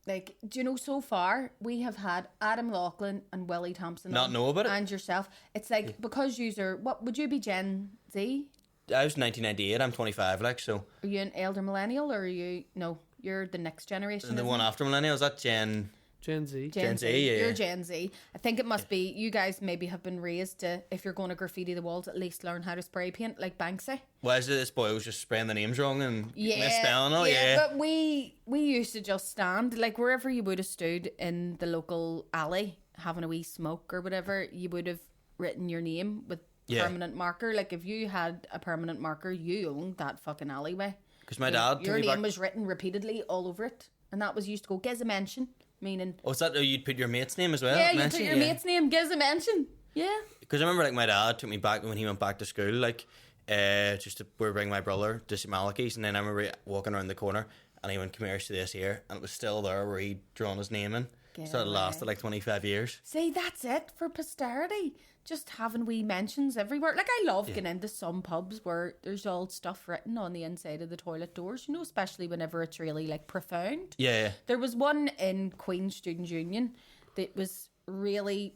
Like, do you know, so far we have had Adam Laughlin and Willie Thompson know about it, and yourself. It's like because you're what would you be, Gen Z? I was 1998. I'm 25. Like, so. Are you an elder millennial, or are you? No, you're the next generation. The one after millennial, is that Gen Z. Gen Z, yeah. You're Gen Z. I think it must be. You guys maybe have been raised to, if you're going to graffiti the walls, at least learn how to spray paint like Banksy. Why is it this boy was just spraying the names wrong and misspelling all? Yeah, but we used to just stand, like wherever you would have stood in the local alley having a wee smoke or whatever, you would have written your name with permanent marker. Like if you had a permanent marker, you owned that fucking alleyway. Because my dad, your name was written repeatedly all over it, and that was used to go gives a mention, meaning. Oh, is that you'd put your mate's name as well? Yeah, you put your mate's name, gives a mention. Yeah. Because I remember like my dad took me back when he went back to school. Like just to bring my brother to St. Malachy's, and then I remember walking around the corner, and he went, "Come here, to this here," and it was still there where he'd drawn his name in. So it lasted like 25 years. See, that's it for posterity. Just having wee mentions everywhere. Like, I love getting into some pubs where there's all stuff written on the inside of the toilet doors, you know, especially whenever it's really, like, profound. Yeah. There was one in Queen's Student Union that was really,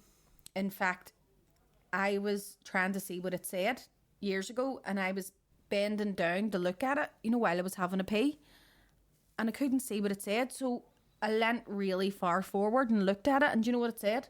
in fact, I was trying to see what it said years ago, and I was bending down to look at it, you know, while I was having a pee, and I couldn't see what it said, so I leant really far forward and looked at it, and do you know what it said?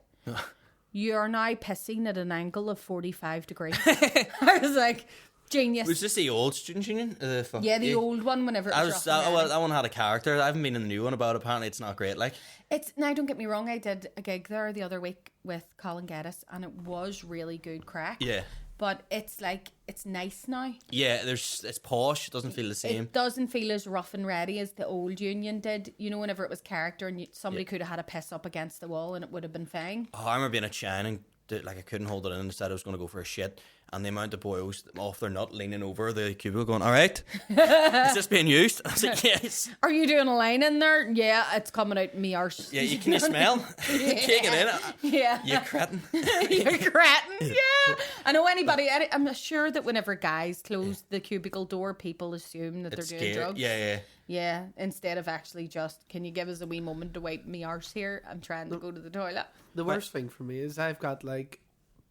You are now pissing at an angle of 45 degrees. I was like, genius. Was this the old Student Union? The old one. Whenever it was that one had a character. I haven't been in the new one about it. Apparently it's not great. Like, it's now, don't get me wrong, I did a gig there the other week with Colin Geddes, and it was really good crack. Yeah. But it's like, it's nice now. Yeah, it's posh. It doesn't feel the same. It doesn't feel as rough and ready as the old Union did. You know, whenever it was character and somebody could have had a piss up against the wall and it would have been fine. Oh, I remember being at Shine and like I couldn't hold it in. Instead, I was going to go for a shit. And the amount of boys off their nut leaning over the cubicle going, "All right, is this being used?" I was like, "Yes." Are you doing a line in there? Yeah, it's coming out me arse. Yeah, can you smell? Take it in. Yeah. You cretin. You're cretin. Yeah. I know I'm sure that whenever guys close the cubicle door, people assume that they're doing drugs. Yeah. Yeah, instead of actually just, "Can you give us a wee moment to wipe me arse here? I'm trying to go to the toilet." The worst thing for me is I've got like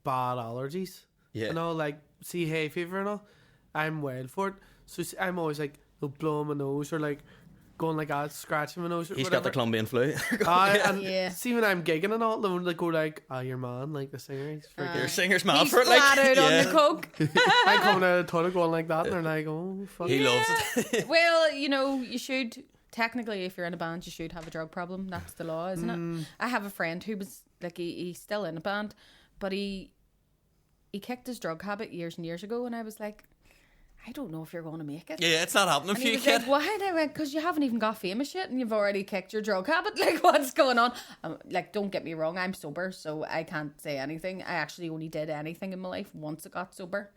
bad allergies. Yeah. And all, like, see hay fever and all. I'm wild for it. So I'm always like, blowing my nose or like going like that, scratching my nose or He's whatever. got the Colombian flu. See when I'm gigging and all, they go like, your man, like the singer. He's freaking. Your singer's mad He's for it. Like, flat out on the coke. I'm coming out of the toilet going like that, and they're like, "Oh, fuck." He loves it. Well, you know, you should, technically, if you're in a band, you should have a drug problem. That's the law, isn't it? I have a friend who was, like, he's still in a band, but he kicked his drug habit years and years ago, and I was like, I don't know if you're going to make it. Yeah, it's not happening for you, kid. Like, why? And I went, because you haven't even got famous yet, and you've already kicked your drug habit. Like, what's going on? Like, don't get me wrong, I'm sober, so I can't say anything. I actually only did anything in my life once I got sober.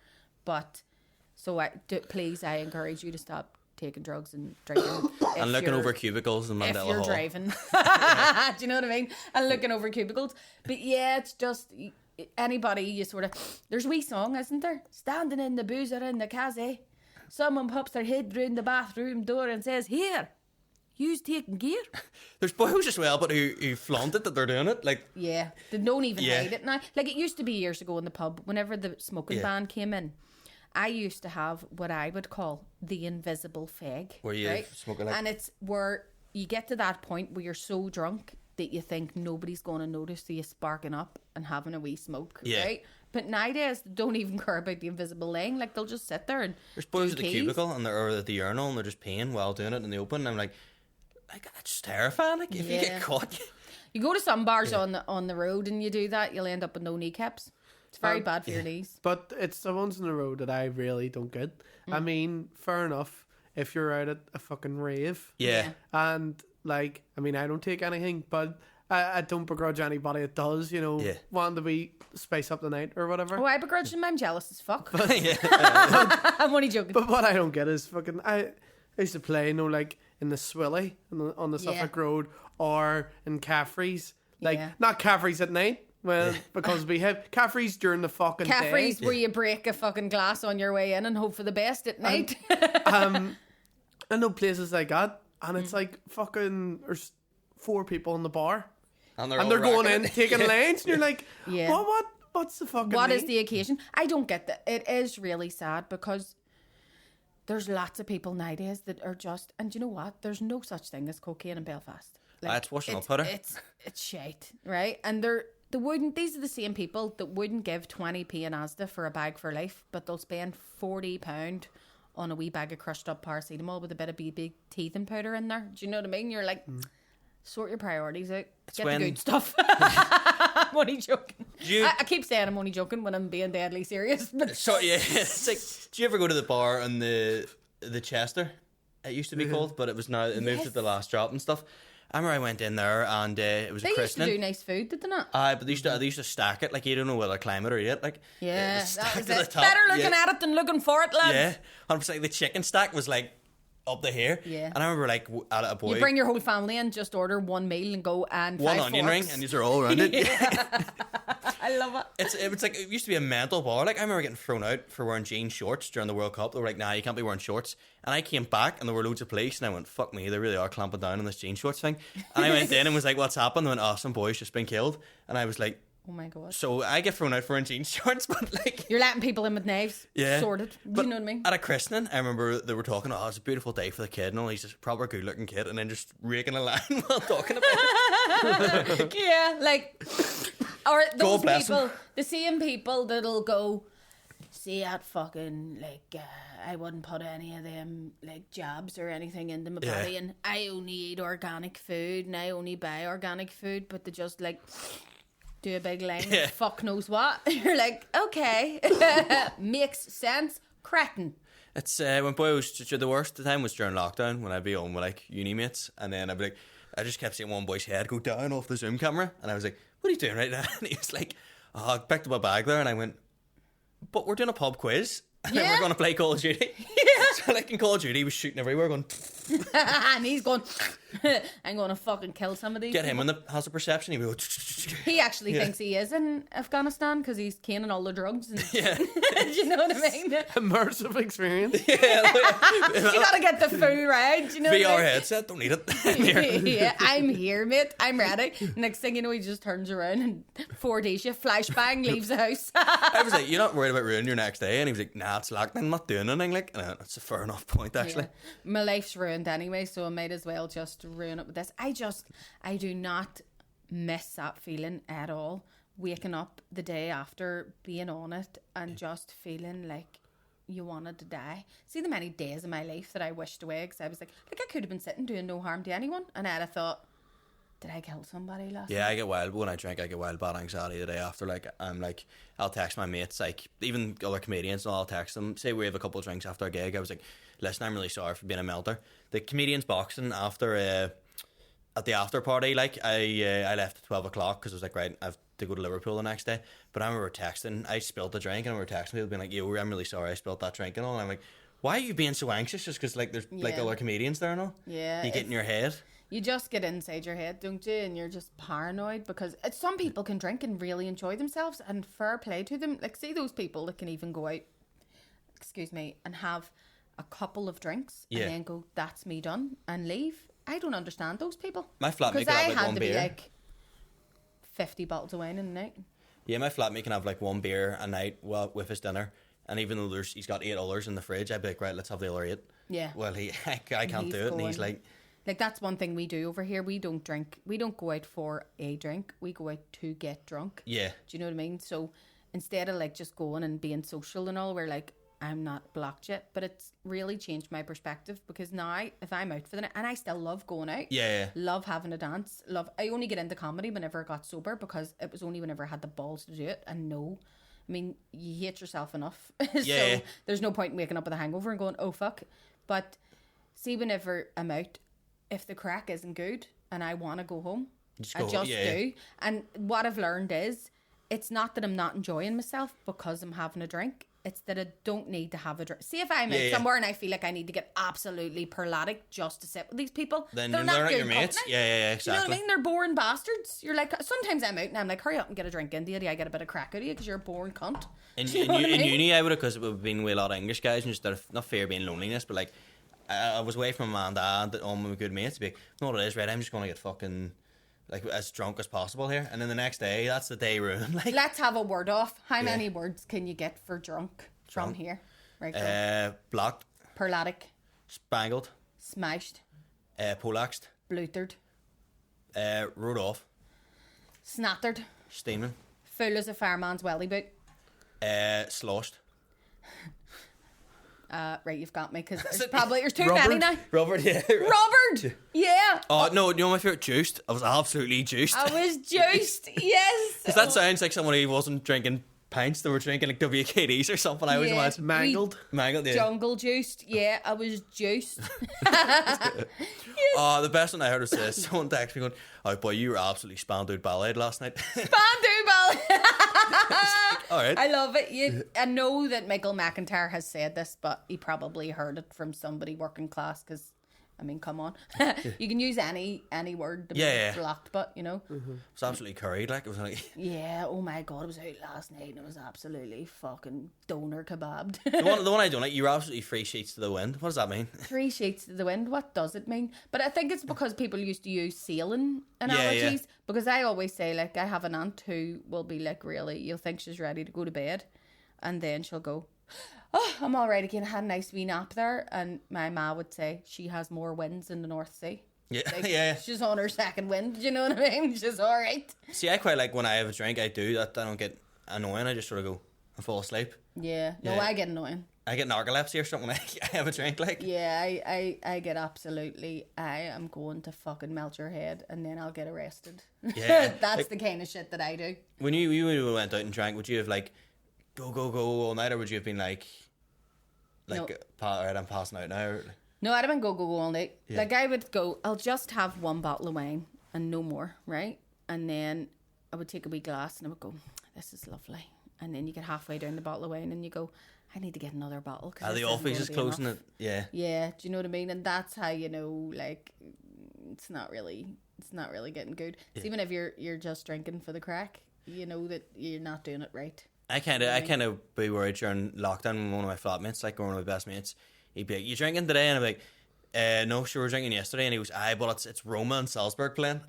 But, so please, I encourage you to stop taking drugs and drinking. And looking over cubicles in Mandela If you're Hall. driving. Do you know what I mean? And looking over cubicles. But yeah, it's just... Anybody, you sort of, there's a wee song, isn't there? Standing in the boozer in the kaze, someone pops their head round the bathroom door and says, "Here, you's taking gear." There's boys as well, but who flaunt it that they're doing it. Like, yeah, they don't even hide it now. Like, it used to be years ago in the pub, whenever the smoking ban came in, I used to have what I would call the invisible fag. Where you smoke like... And it's where you get to that point where you're so drunk that you think nobody's going to notice you sparking up and having a wee smoke, right? But nowadays, they don't even care about the invisible line. Like, they'll just sit there and there's boys at the cubicle and or at the urinal and they're just peeing while doing it in the open. And I'm like, that's just terrifying. Like, if you get caught... You go to some bars on the road and you do that, you'll end up with no kneecaps. It's very bad for your knees. But it's the ones on the road that I really don't get. I mean, fair enough if you're out at a fucking rave. Yeah. And... like, I mean, I don't take anything, but I don't begrudge anybody that does, you know, wanting to be spice up the night or whatever. Oh, I begrudge them. I'm jealous as fuck. But, I'm only joking. But what I don't get is fucking... I used to play, you know, like in the Swilly on the Suffolk Road or in Caffrey's. Like, not Caffrey's at night. Well, because we have Caffrey's during the fucking Caffrey's day. where you break a fucking glass on your way in and hope for the best at night. I know places like that. And it's like fucking, there's 4 people in the bar. And they're going in, taking lanes. And you're like, what's the fucking What is the occasion? I don't get that. It is really sad because there's lots of people nowadays that are just, and you know what? There's no such thing as cocaine in Belfast. Like, it's washing up putter. It's shite, right? And these are the same people that wouldn't give 20p in Asda for a bag for life, but they'll spend £40 on a wee bag of crushed up paracetamol with a bit of big teething powder in there. Do you know what I mean? You're like, sort your priorities out. Get the good stuff. I'm only joking. I keep saying I'm only joking when I'm being deadly serious. But so yeah, it's like, do you ever go to the bar on the Chester? It used to be called, but it was now it moved to the Last Drop and stuff. I remember I went in there and it was They a used to christening. do nice food, did they not? But they used to stack it, like you don't know whether to climb it or eat it. Like, Yeah, it was that stacked was to the it. top. Better looking Yeah. at it than looking for it, lads. Yeah, 100%. The chicken stack was like up to here. Yeah. And I remember like at a boy. You bring your whole family in, just order one meal and go and one 5 onion forks. ring, and these are all around it. I love it. It's like it used to be a mental bar. Like I remember getting thrown out for wearing jean shorts during the World Cup. They were like, "Nah, you can't be wearing shorts." And I came back, and there were loads of police, and I went, "Fuck me, they really are clamping down on this jean shorts thing." And I went in and was like, "What's happened?" They went, "Oh, some boy's just been killed." And I was like, Oh my god. "So I get thrown out for wearing jean shorts, but like." You're letting people in with knives. Yeah. Sorted. Do But you know what I mean? At a christening, I remember they were talking, oh, it's a beautiful day for the kid and all. He's a proper good looking kid, and then just raking a line while talking about it. Yeah, like, or those bless 'em. people, the same people that'll go, see that fucking, like, I wouldn't put any of them, like, jabs or anything into my Yeah. body, and I only eat organic food, and I only buy organic food, but they just, like, do a big line, Yeah. fuck knows what. You're like, okay, makes sense. Cretin. It's when boy was the worst time was during lockdown when I'd be on with like uni mates, and then I'd be like, I just kept seeing one boy's head go down off the Zoom camera, and I was like, what are you doing right now? And he was like, oh, I picked up a bag there, and I went, but we're doing a pub quiz, and then Yeah. we're going to play Call of Duty. So like in Call of Duty, he was shooting everywhere, going, And he's going, I'm going to fucking kill some of these get him people. in the has a perception. He would go, He actually Yeah. thinks he is in Afghanistan because he's caning all the drugs. And, yeah, do you know what I mean? Immersive experience. You gotta get the full ride. Do you know VR what I headset, don't need it. mean? Yeah, I'm here, mate. I'm ready. Next thing you know, he just turns around and 4D shift, flashbang, leaves the house. I was like, you're not worried about ruining your next day? And he was like, nah, it's locked. I'm not doing anything. Like, that's a fair enough point, actually. Yeah. My life's ruined anyway, so I might as well just ruin it with this. I do not miss that feeling at all. Waking up the day after, being on it, and just feeling like you wanted to die. See the many days of my life that I wished away because I was like I could have been sitting doing no harm to anyone, and I'd have thought, did I kill somebody last night? Yeah, I get wild. When I drink, I get wild bad anxiety the day after. Like, I'm like, I'll text my mates, like, even other comedians, and I'll text them. Say we have a couple of drinks after a gig. I was like, listen, I'm really sorry for being a melter. The comedians boxing after, at the after party, like, I left at 12 o'clock because I was like, right, I have to go to Liverpool the next day. But I remember texting, I spilled the drink, and I remember texting people being like, yo, I'm really sorry I spilled that drink and all. And I'm like, why are you being so anxious? Just because, like, there's like Yeah. other comedians there and all? Yeah, You get in your head. You just get inside your head, don't you? And you're just paranoid because some people can drink and really enjoy themselves, and fair play to them. Like, see those people that can even go out, and have a couple of drinks Yeah. and then go, that's me done, and leave. I don't understand those people. My flatmate Because could I have like had one to beer. be like 50 bottles of wine in a night. Yeah, my flatmate can have like one beer a night with his dinner, and even though he's got 8 others in the fridge, I'd be like, right, let's have the other 8. Yeah. Well, I can't He's do it, and he's going- like, Like, that's one thing we do over here. We don't drink. We don't go out for a drink. We go out to get drunk. yeah, Do you know what I mean? So instead of like just going and being social and all, we're like, I'm not blocked yet. But it's really changed my perspective because now if I'm out for the night, and I still love going out, yeah. love having a dance, I only get into comedy whenever I got sober because it was only whenever I had the balls to do it. And no, I mean, you hate yourself enough. Yeah. So there's no point in waking up with a hangover and going, oh fuck. But see, whenever I'm out, if the crack isn't good and I want to go home, I just do. And what I've learned is it's not that I'm not enjoying myself because I'm having a drink. It's that I don't need to have a drink. See, if I'm out somewhere and I feel like I need to get absolutely perlatic just to sit with these people, Then they're they're not not good your mates. company. Yeah, You exactly. know what I mean? They're boring bastards. You're like, sometimes I'm out and I'm like, hurry up and get a drink into you. Do I get a bit of crack out of you because you're a boring cunt? In, Do you know what I in mean? uni, I would have, because it would have been with a lot of English guys, and just not fear being loneliness, but like, I was away from my mum and dad, all my good mates, to be like, you know what it is, right? I'm just going to get fucking, like, as drunk as possible here. And then the next day, that's the day ruined. Like, Let's have a word off. How many words can you get for drunk from here? Right, go. blocked, Perlatic, spangled, smashed, polaxed, blutered, rode off, snattered, steaming, full as a fireman's welly boot. sloshed. Right, you've got me because there's too Robert? many now. Robert, yeah. Robert, yeah. Oh, no, you know my favourite? Juiced. I was absolutely juiced. I was juiced. Yes. Because that sounds like someone who wasn't drinking pints. They were drinking like WKDs or something. I always imagine Mangled. Yeah. Jungle juiced. Yeah, I was juiced. Oh, the best one I heard was this. Someone texted me going, "Oh boy, you were absolutely spandooed ballet last night." Spandau. All right. I love it. I know that Michael McIntyre has said this, but he probably heard it from somebody working class because, I mean, come on. You can use any word to be blocked, but, you know. It was absolutely curried. Like, it was like... Yeah, oh my God, it was out last night and it was absolutely fucking doner kebabbed. The one I don't like, you're absolutely 3 sheets to the wind. What does that mean? 3 sheets to the wind, what does it mean? But I think it's because people used to use sailing analogies. Because I always say, like, I have an aunt who will be like, really, you'll think she's ready to go to bed. And then she'll go, "Oh, I'm all right again. I had a nice wee nap there." And my ma would say, she has more winds in the North Sea. Yeah, Like, she's on her second wind. Do you know what I mean? She's all right. See, I quite like when I have a drink, I do that. I don't get annoying. I just sort of go and fall asleep. Yeah. No, Yeah. I get annoying. I get narcolepsy or something when I have a drink. Like, Yeah, I get absolutely, I am going to fucking melt your head and then I'll get arrested. Yeah. That's Like- the kind of shit that I do. when you went out and drank, would you have like go all night, or would you have been like No. all right, I'm passing out now? Or, No, I'd have been go all night. Yeah. Like, I would go, I'll just have one bottle of wine and no more, right? And then I would take a wee glass and I would go, this is lovely. And then you get halfway down the bottle of wine and you go, I need to get another bottle. the office is closing it. Yeah. Yeah, do you know what I mean? And that's how you know, like, it's not really getting good. Yeah. See, even if you're just drinking for the crack, you know that you're not doing it right. I kind of be worried during lockdown when one of my flatmates, like one of my best mates, he'd be like, "You drinking today?" And I'm like, "No, sure, we're drinking yesterday." And he was, "Aye, but it's Roma and Salzburg playing."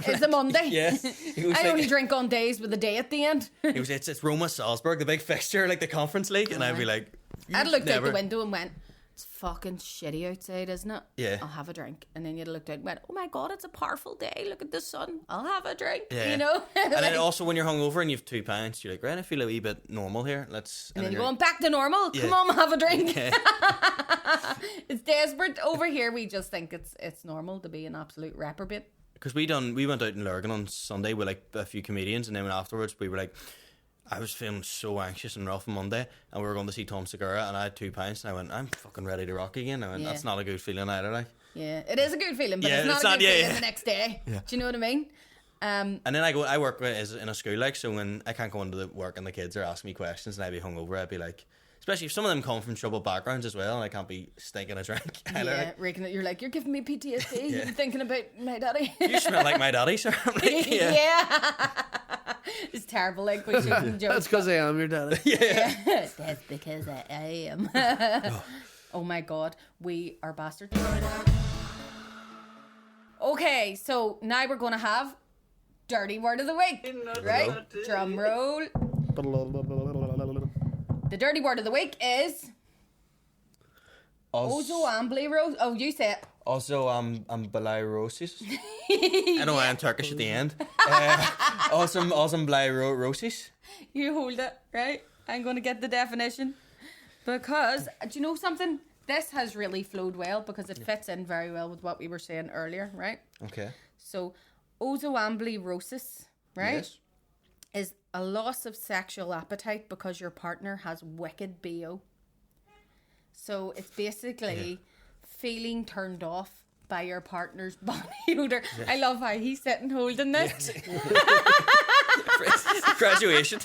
It's a Monday. Yeah. He was I like, only drink on days with a day at the end. He was, it's Roma Salzburg, the big fixture, like the Conference League, and I'd be like, I'd looked out never. the window and went, it's fucking shitty outside, isn't it? Yeah. I'll have a drink. And then you'd looked out and went, oh my God, it's a powerful day. Look at the sun. I'll have a drink. Yeah. You know? And then also when you're hungover and you've 2 pints, you're like, right, I feel a wee bit normal here. Let's. And then you're you're going back to normal. Yeah. Come on, have a drink. Yeah. It's desperate. Over here, we just think it's normal to be an absolute reprobate. Because we went out in Lurgan on Sunday with like a few comedians, and then afterwards we were like, I was feeling so anxious and rough on Monday, and we were going to see Tom Segura, and I had 2 pints, and I went, I'm fucking ready to rock again. I went, Yeah. that's not a good feeling either, like. Yeah, it is a good feeling, but Yeah, it's it's not a not- good yeah, feeling yeah. the next day. Yeah. Do you know what I mean? And then I work in a school, like, so when I can't go into the work and the kids are asking me questions and I'd be hungover, I'd be like, especially if some of them come from troubled backgrounds as well, and I can't be stinking a drink. Either, Yeah, like, raking it. You're like, you're giving me PTSD. Yeah. You're thinking about my daddy. you smell like my daddy, sir. I'm like, yeah. Yeah. It's terrible. Like, we shouldn't joke. That's because I am your daddy. Yeah. That's because I am. Oh my God, we are bastards. Okay, so now we're going to have Dirty Word of the Week. Right? Drum roll. The Dirty Word of the Week is ozoamblyrosis. Oh, you say it. Also, amblyroses. I know I am Turkish at the end. Amblyroses. You hold it, right? I'm going to get the definition. Because, do you know something? This has really flowed well because it fits in very well with what we were saying earlier, right? Okay. So, ozoamblyrosis, right? Yes. Is a loss of sexual appetite because your partner has wicked BO. So, it's basically feeling turned off by your partner's body odor. Yes. I love how he's sitting holding this. Graduation.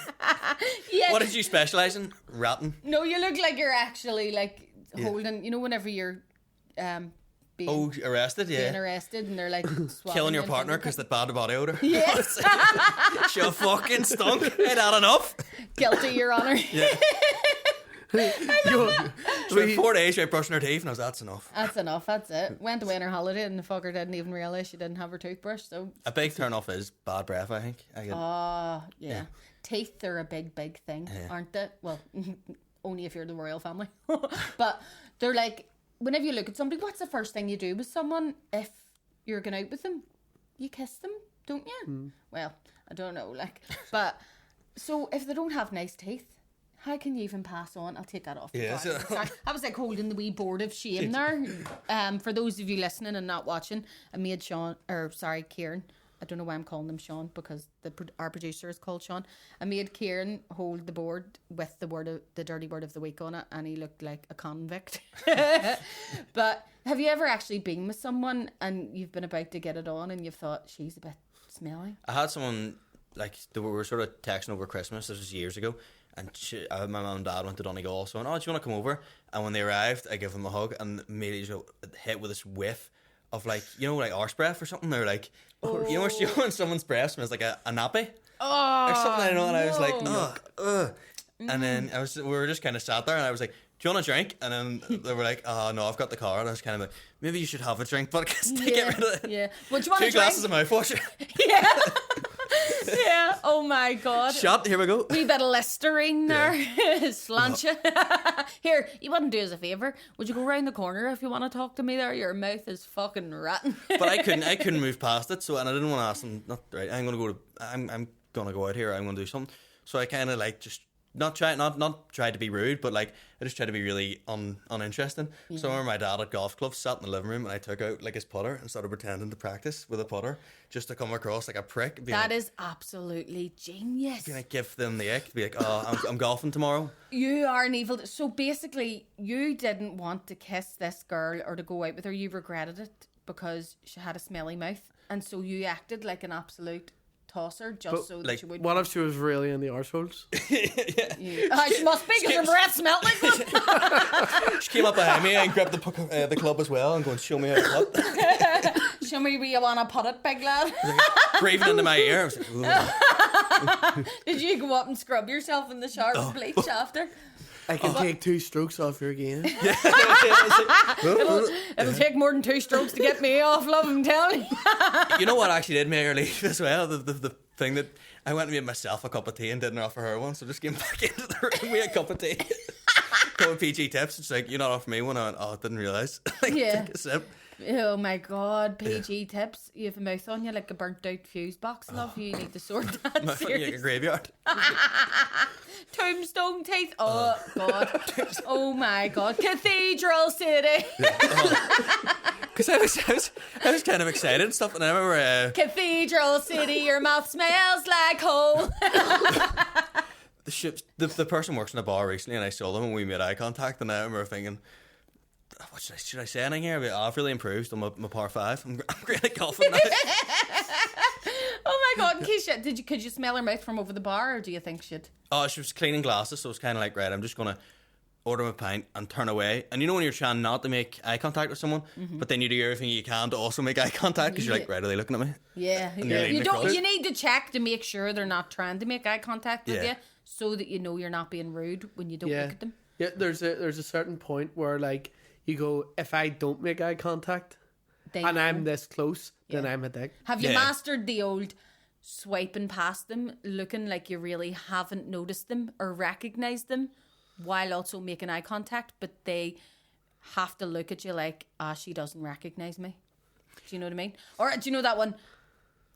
Yes. What did you specialise in? Ratting. No, you look like you're actually like holding, you know, whenever you're being Arrested, yeah. being arrested and they're like Killing your partner because that the bad body odour. yes. She fucking stunk. Ain't that enough? Guilty, Your Honour. Yeah. Yo, So 4 days without brushing her teeth, and I was, that's enough. That's enough. That's it. Went away on her holiday and the fucker didn't even realise she didn't have her toothbrush. So A big turn off is bad breath, I think. yeah. Yeah. Teeth are a big thing, Yeah. aren't they? Well, only if you're the royal family. But they're like, whenever you look at somebody, what's the first thing you do with someone if you're going out with them? You kiss them, don't you? Well, I don't know, like, but so if they don't have nice teeth, how can you even pass on? I'll take that off. Yeah, Sorry. Sorry. I was like holding the wee board of shame there. For those of you listening and not watching, I made Kieran I don't know why I'm calling him Sean, because our producer is called Sean. I made Kieran hold the board with the dirty word of the week on it, and he looked like a convict. But have you ever actually been with someone and you've been about to get it on and you've thought, she's a bit smelly? I had someone, like, we were sort of texting over Christmas, this was years ago, and my mum and dad went to Donegal, so I went, oh, do you want to come over? And when they arrived, I gave them a hug, and immediately hit with this whiff of, like, you know, like arse breath or something. They're like, you know when someone's breath smells like a nappy? Oh, or something, I know, and I was like, no. ugh. And then we were just kind of sat there, and I was like, do you want a drink? And then they were like, oh, no, I've got the car. And I was kind of like, maybe you should have a drink, but I can't get rid of it. Yeah. Well, do you want a 2 drink? glasses of mouthwash. Yeah. Yeah. Oh my God. Shot, here we go. Wee bit of Listerine there. Slancha. Here, you wouldn't do us a favour. Would you go round the corner if you want to talk to me there? Your mouth is fucking rotten. But I couldn't move past it, so, and I didn't want to ask them, not right, I'm gonna go out here, I'm gonna do something. So I kinda like just not try to be rude, but like I just tried to be really uninteresting. Yeah. So I remember my dad at golf club sat in the living room, and I took out like his putter and started pretending to practice with a putter just to come across like a prick. That is absolutely genius. Being like, give them the ick, be like, oh, I'm golfing tomorrow. You are an evil. So basically, you didn't want to kiss this girl or to go out with her. You regretted it because she had a smelly mouth, and so you acted like an absolute tosser just so that she would. What if she was really in the arseholes? Yeah. She must be, because her breath smelled like one. She came up behind me and grabbed the club as well and going, show me how to putt. Show me where you want to put it, big lad. Breathing into my ear. I was like, did you go up and scrub yourself in the shower with bleach after? I can take 2 strokes off your game. It'll take more than 2 strokes to get me off, love, I'm telling you. You know what actually did make her leave as well? The thing that I went and made myself a cup of tea and didn't offer her one, so just came back into the room with a cup of tea. Couple of PG tips. It's like, you're not offering me one. I went, oh, I didn't realise. Like, yeah. Take a sip. Oh my God, PG tips. You have a mouth on you like a burnt out fuse box, love. You need to sort that. Mouth on you like a graveyard. Tombstone teeth. Oh God. Oh my God. Cathedral City. Because I was kind of excited and stuff, and I remember Cathedral City, your mouth smells like coal. The person works in a bar recently, and I saw them and we made eye contact, and I remember thinking, what should I say anything here? I've really improved on my par 5. I'm great at golfing now. Oh my God, Keisha, could you smell her mouth from over the bar, or do you think she'd? Oh, she was cleaning glasses, so it was kind of like, right, I'm just going to order a pint and turn away. And you know when you're trying not to make eye contact with someone, but then you do everything you can to also make eye contact, because you're like, right, are they looking at me? Yeah. You need to check to make sure they're not trying to make eye contact with you, so that you know you're not being rude when you don't look at them. Yeah, there's a certain point where, like, you go, if I don't make eye contact and I'm this close, then I'm a dick. Have you mastered the old swiping past them, looking like you really haven't noticed them or recognised them, while also making eye contact, but they have to look at you like, she doesn't recognise me? Do you know what I mean? Or do you know that one?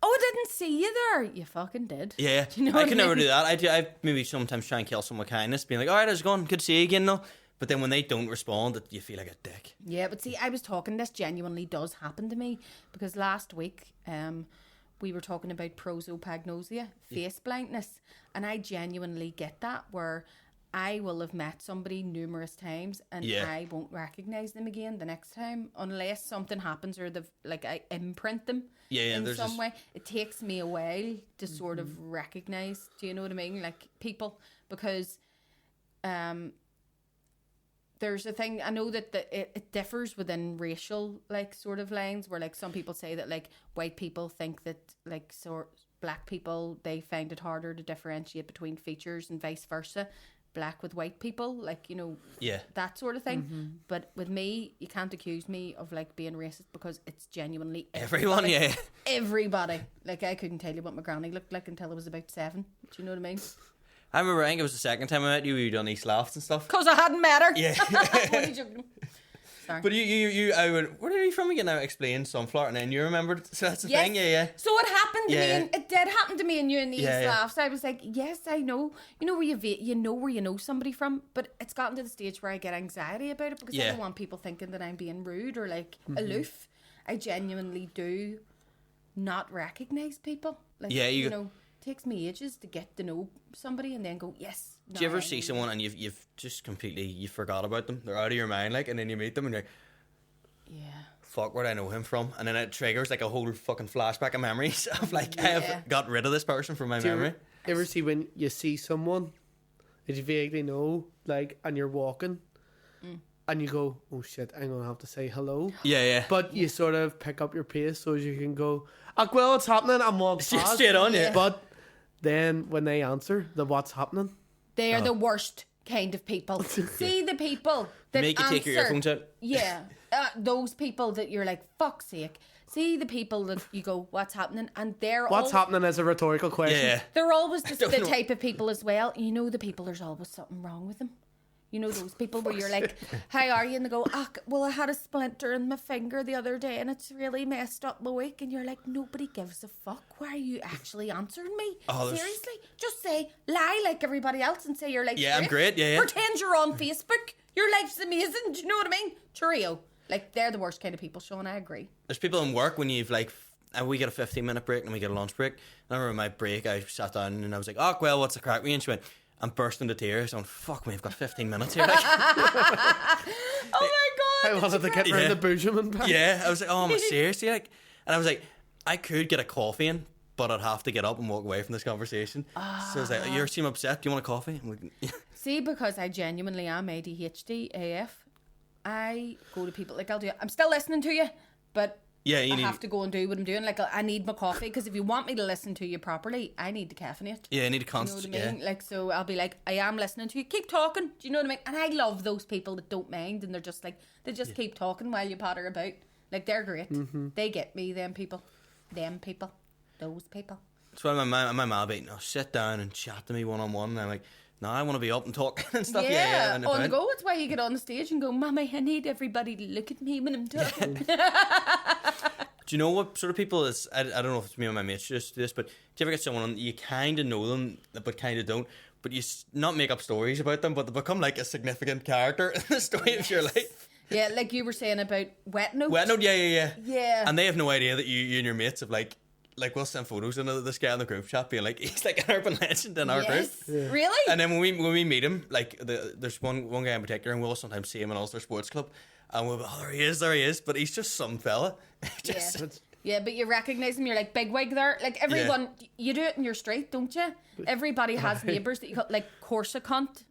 Oh, I didn't see you there. You fucking did. Yeah, do you know I can never do that. I maybe sometimes try and kill someone with kindness, being like, all right, how's it going? Good to see you again, though. But then when they don't respond, you feel like a dick. Yeah, but see, I was talking, this genuinely does happen to me, because last week we were talking about prosopagnosia, face blindness, and I genuinely get that, where I will have met somebody numerous times and I won't recognise them again the next time, unless something happens or I imprint them in some way. It takes me a while to sort of recognise, do you know what I mean? Like, people, because there's a thing, I know that it differs within racial, like, sort of lines, where, like, some people say that, like, white people think that, like, black people, they find it harder to differentiate between features, and vice versa. Black with white people, like, you know, that sort of thing. But with me, you can't accuse me of, like, being racist, because it's genuinely everyone. Everybody. Like, I couldn't tell you what my granny looked like until I was about 7. Do you know what I mean? I remember, I think it was the second time I met you, you done East Laughs and stuff. Because I hadn't met her. Yeah. Only joking. Sorry. But where are you from again? Now explain sunflower, and then you remembered. So that's the thing, So it happened to me, and it did happen to me and you in the East Laughs. I was like, yes, I know. You know where you know somebody from, but it's gotten to the stage where I get anxiety about it, because I don't want people thinking that I'm being rude or, like, aloof. I genuinely do not recognise people. Like, Yeah, you know, it takes me ages to get to know somebody and then go, yes. Do you ever see someone and you've just completely, you forgot about them? They're out of your mind, like, and then you meet them and you're like, yeah. fuck, where'd I know him from? And then it triggers like a whole fucking flashback of memories of like, I have got rid of this person from my memory. You ever see when you see someone that you vaguely know, like, and you're walking and you go, oh shit, I'm going to have to say hello. Yeah. But you sort of pick up your pace so as you can go, well, what's happening? I'm walking past. Straight on, yeah. But then when they answer the what's happening, they are the worst kind of people. See the people that make you take your earphones out. Yeah. Those people that you're like, fuck's sake. See the people that you go, what's happening? And they're what's happening is a rhetorical question. Yeah. They're always the type of people as well. You know the people, there's always something wrong with them. You know those people where you're like, how are you? And they go, well, I had a splinter in my finger the other day and it's really messed up my week. And you're like, nobody gives a fuck. Why are you actually answering me? Seriously? Just say, lie like everybody else and say your life's great. I'm great, yeah. Pretend you're on Facebook. Your life's amazing. Do you know what I mean? Cheerio. Like, they're the worst kind of people, Sean. I agree. There's people in work when you've like, we get a 15-minute break and we get a lunch break. I remember my break, I sat down and I was like, well, what's the crack with you? And she went, I'm bursting into tears. I'm fuck me, I've got 15 minutes here. Like, oh my God. I wanted to get around the Bourgeois back. Yeah, I was like, am I seriously? Like, and I was like, I could get a coffee in, but I'd have to get up and walk away from this conversation. So I was like, you seem upset. Do you want a coffee? I'm like, yeah. See, because I genuinely am ADHD AF, I go to people, like, I'll do, I'm still listening to you, but I have to go and do what I'm doing. Like, I need my coffee, because if you want me to listen to you properly, I need to caffeinate. Yeah, I need a constant. You know what I mean? Like, so I'll be like, I am listening to you. Keep talking. Do you know what I mean? And I love those people that don't mind, and they're just like, they just keep talking while you patter about. Like, they're great. Mm-hmm. They get me, them people. Those people. That's why my mum will be, sit down and chat to me one-on-one. And I'm like, no, I want to be up and talking and stuff. Yeah, on the go. It's why you get on the stage and go, Mommy, I need everybody to look at me when I'm talking. Do you know what sort of people is? I don't know if it's me or my mates just this, but do you ever get someone you kind of know them, but kind of don't, but you not make up stories about them, but they become like a significant character in the story of your life? Yeah, like you were saying about Wet Note. Wet Note, yeah. Yeah. And they have no idea that you and your mates have like we'll send photos into this guy in the group chat being like, he's like an urban legend in our group. Yeah. Really? And then when we meet him, like there's one guy in particular, and we'll sometimes see him in Ulster Sports Club, and we'll be, there he is, but he's just some fella. Yeah, but you recognise him, you're like, bigwig there. Like, everyone, you do it in your street, don't you? Everybody has neighbours that you call, like, Corsa cunt.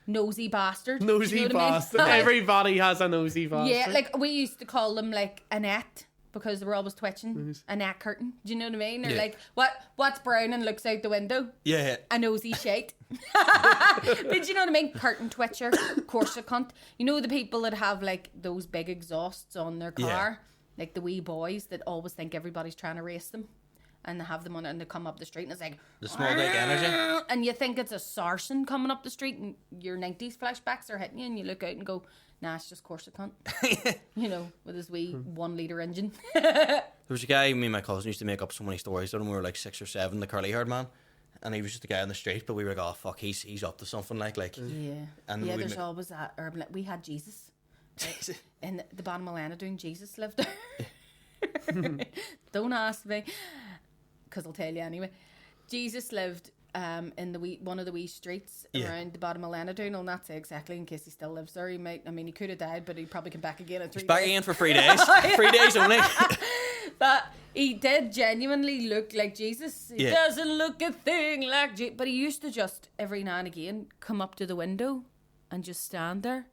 Nosy bastard. Nosy bastard. I mean? Everybody has a nosy bastard. Yeah, like, we used to call them, like, a net, because they were always twitching. A net curtain. Do you know what I mean? Or like, what's brown and looks out the window? Yeah. A nosy shite. But do you know what I mean? Curtain twitcher, Corsa cunt. You know the people that have, like, those big exhausts on their car? Yeah. Like the wee boys that always think everybody's trying to race them, and they have them on and they come up the street and it's like the small dick energy, and you think it's a sarsen coming up the street and your 90s flashbacks are hitting you and you look out and go, nah, it's just Corsa cunt. You know, with his wee 1 litre engine. There was a guy, me and my cousin used to make up so many stories when we were like 6 or 7, the curly haired man, and he was just a guy on the street, but we were like, oh fuck, he's up to something like yeah. And yeah, there's always that urban. We had Jesus. In the bottom of Lenten, Jesus lived there. Don't ask me, because I'll tell you anyway. Jesus lived in the one of the wee streets around the bottom of Lenten. I'll not say exactly in case he still lives there. He could have died, but he'd probably come back again in 3 days. Back again for 3 days. 3 days only. But he did genuinely look like Jesus. He doesn't look a thing like Jesus. But he used to just, every now and again, come up to the window and just stand there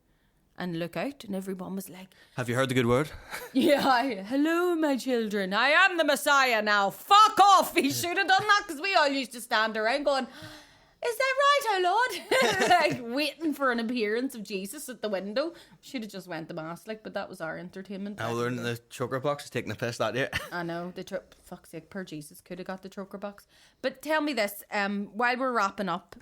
and look out, and everyone was like, have you heard the good word? Yeah, hello my children, I am the Messiah now, fuck off. He should have done that, because we all used to stand around going, is that right, oh Lord? Like waiting for an appearance of Jesus at the window. Should have just went to mass, like, but that was our entertainment. Now they're in the choker box taking the piss that day. I know, fuck's sake, poor Jesus could have got the choker box. But tell me this, while we're wrapping up,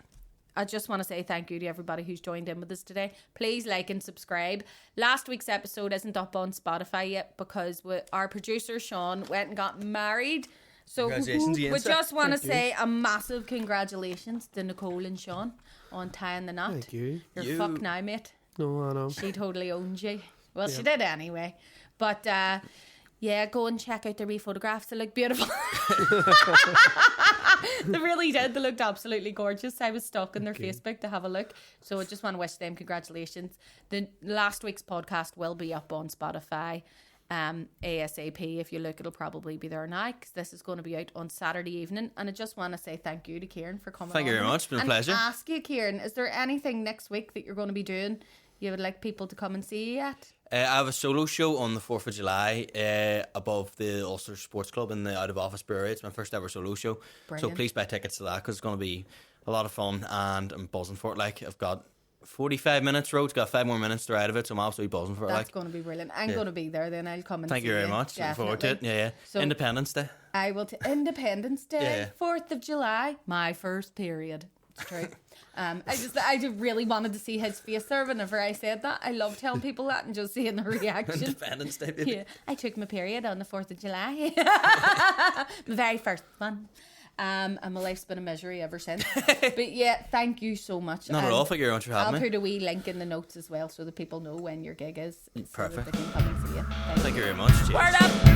I just want to say thank you to everybody who's joined in with us today. Please like and subscribe. Last week's episode isn't up on Spotify yet because our producer Sean went and got married. So we just want to say a massive congratulations to Nicole and Sean on tying the knot. Thank you. You're fucked now, mate. No, I know. She totally owns you. Well, she did anyway. But Yeah, go and check out their wee photographs. They look beautiful. They really did. They looked absolutely gorgeous. I was stalking their Facebook to have a look. So I just want to wish them congratulations. The last week's podcast will be up on Spotify ASAP. If you look, it'll probably be there now, because this is going to be out on Saturday evening. And I just want to say thank you to Kieran for coming. Thank you very much. It's been a pleasure. Ask you, Kieran, is there anything next week that you're going to be doing you would like people to come and see you at? I have a solo show on the 4th of July above the Ulster Sports Club in the Out of Office Brewery. It's my first ever solo show. Brilliant. So please buy tickets to that, because it's going to be a lot of fun and I'm buzzing for it. Like, I've got 45 minutes road, got 5 more minutes to ride of it, so I'm absolutely buzzing for it. That's going to be brilliant. I'm going to be there then. I'll come and Thank see you very much. Looking forward to it. Yeah. So Independence Day. I will Independence Day, 4th of July, my first period. It's true. I just really wanted to see his face there whenever I said that. I love telling people that and just seeing the reaction. Independence Day, baby. Yeah, I took my period on the 4th of July. My very first one. And my life's been a misery ever since. But yeah, thank you so much. Not at all. Thank you very much for having me. I'll put a wee link in the notes as well, so that people know when your gig is. Perfect. So that they can come and see you. Thank you very much. Cheers. Word up.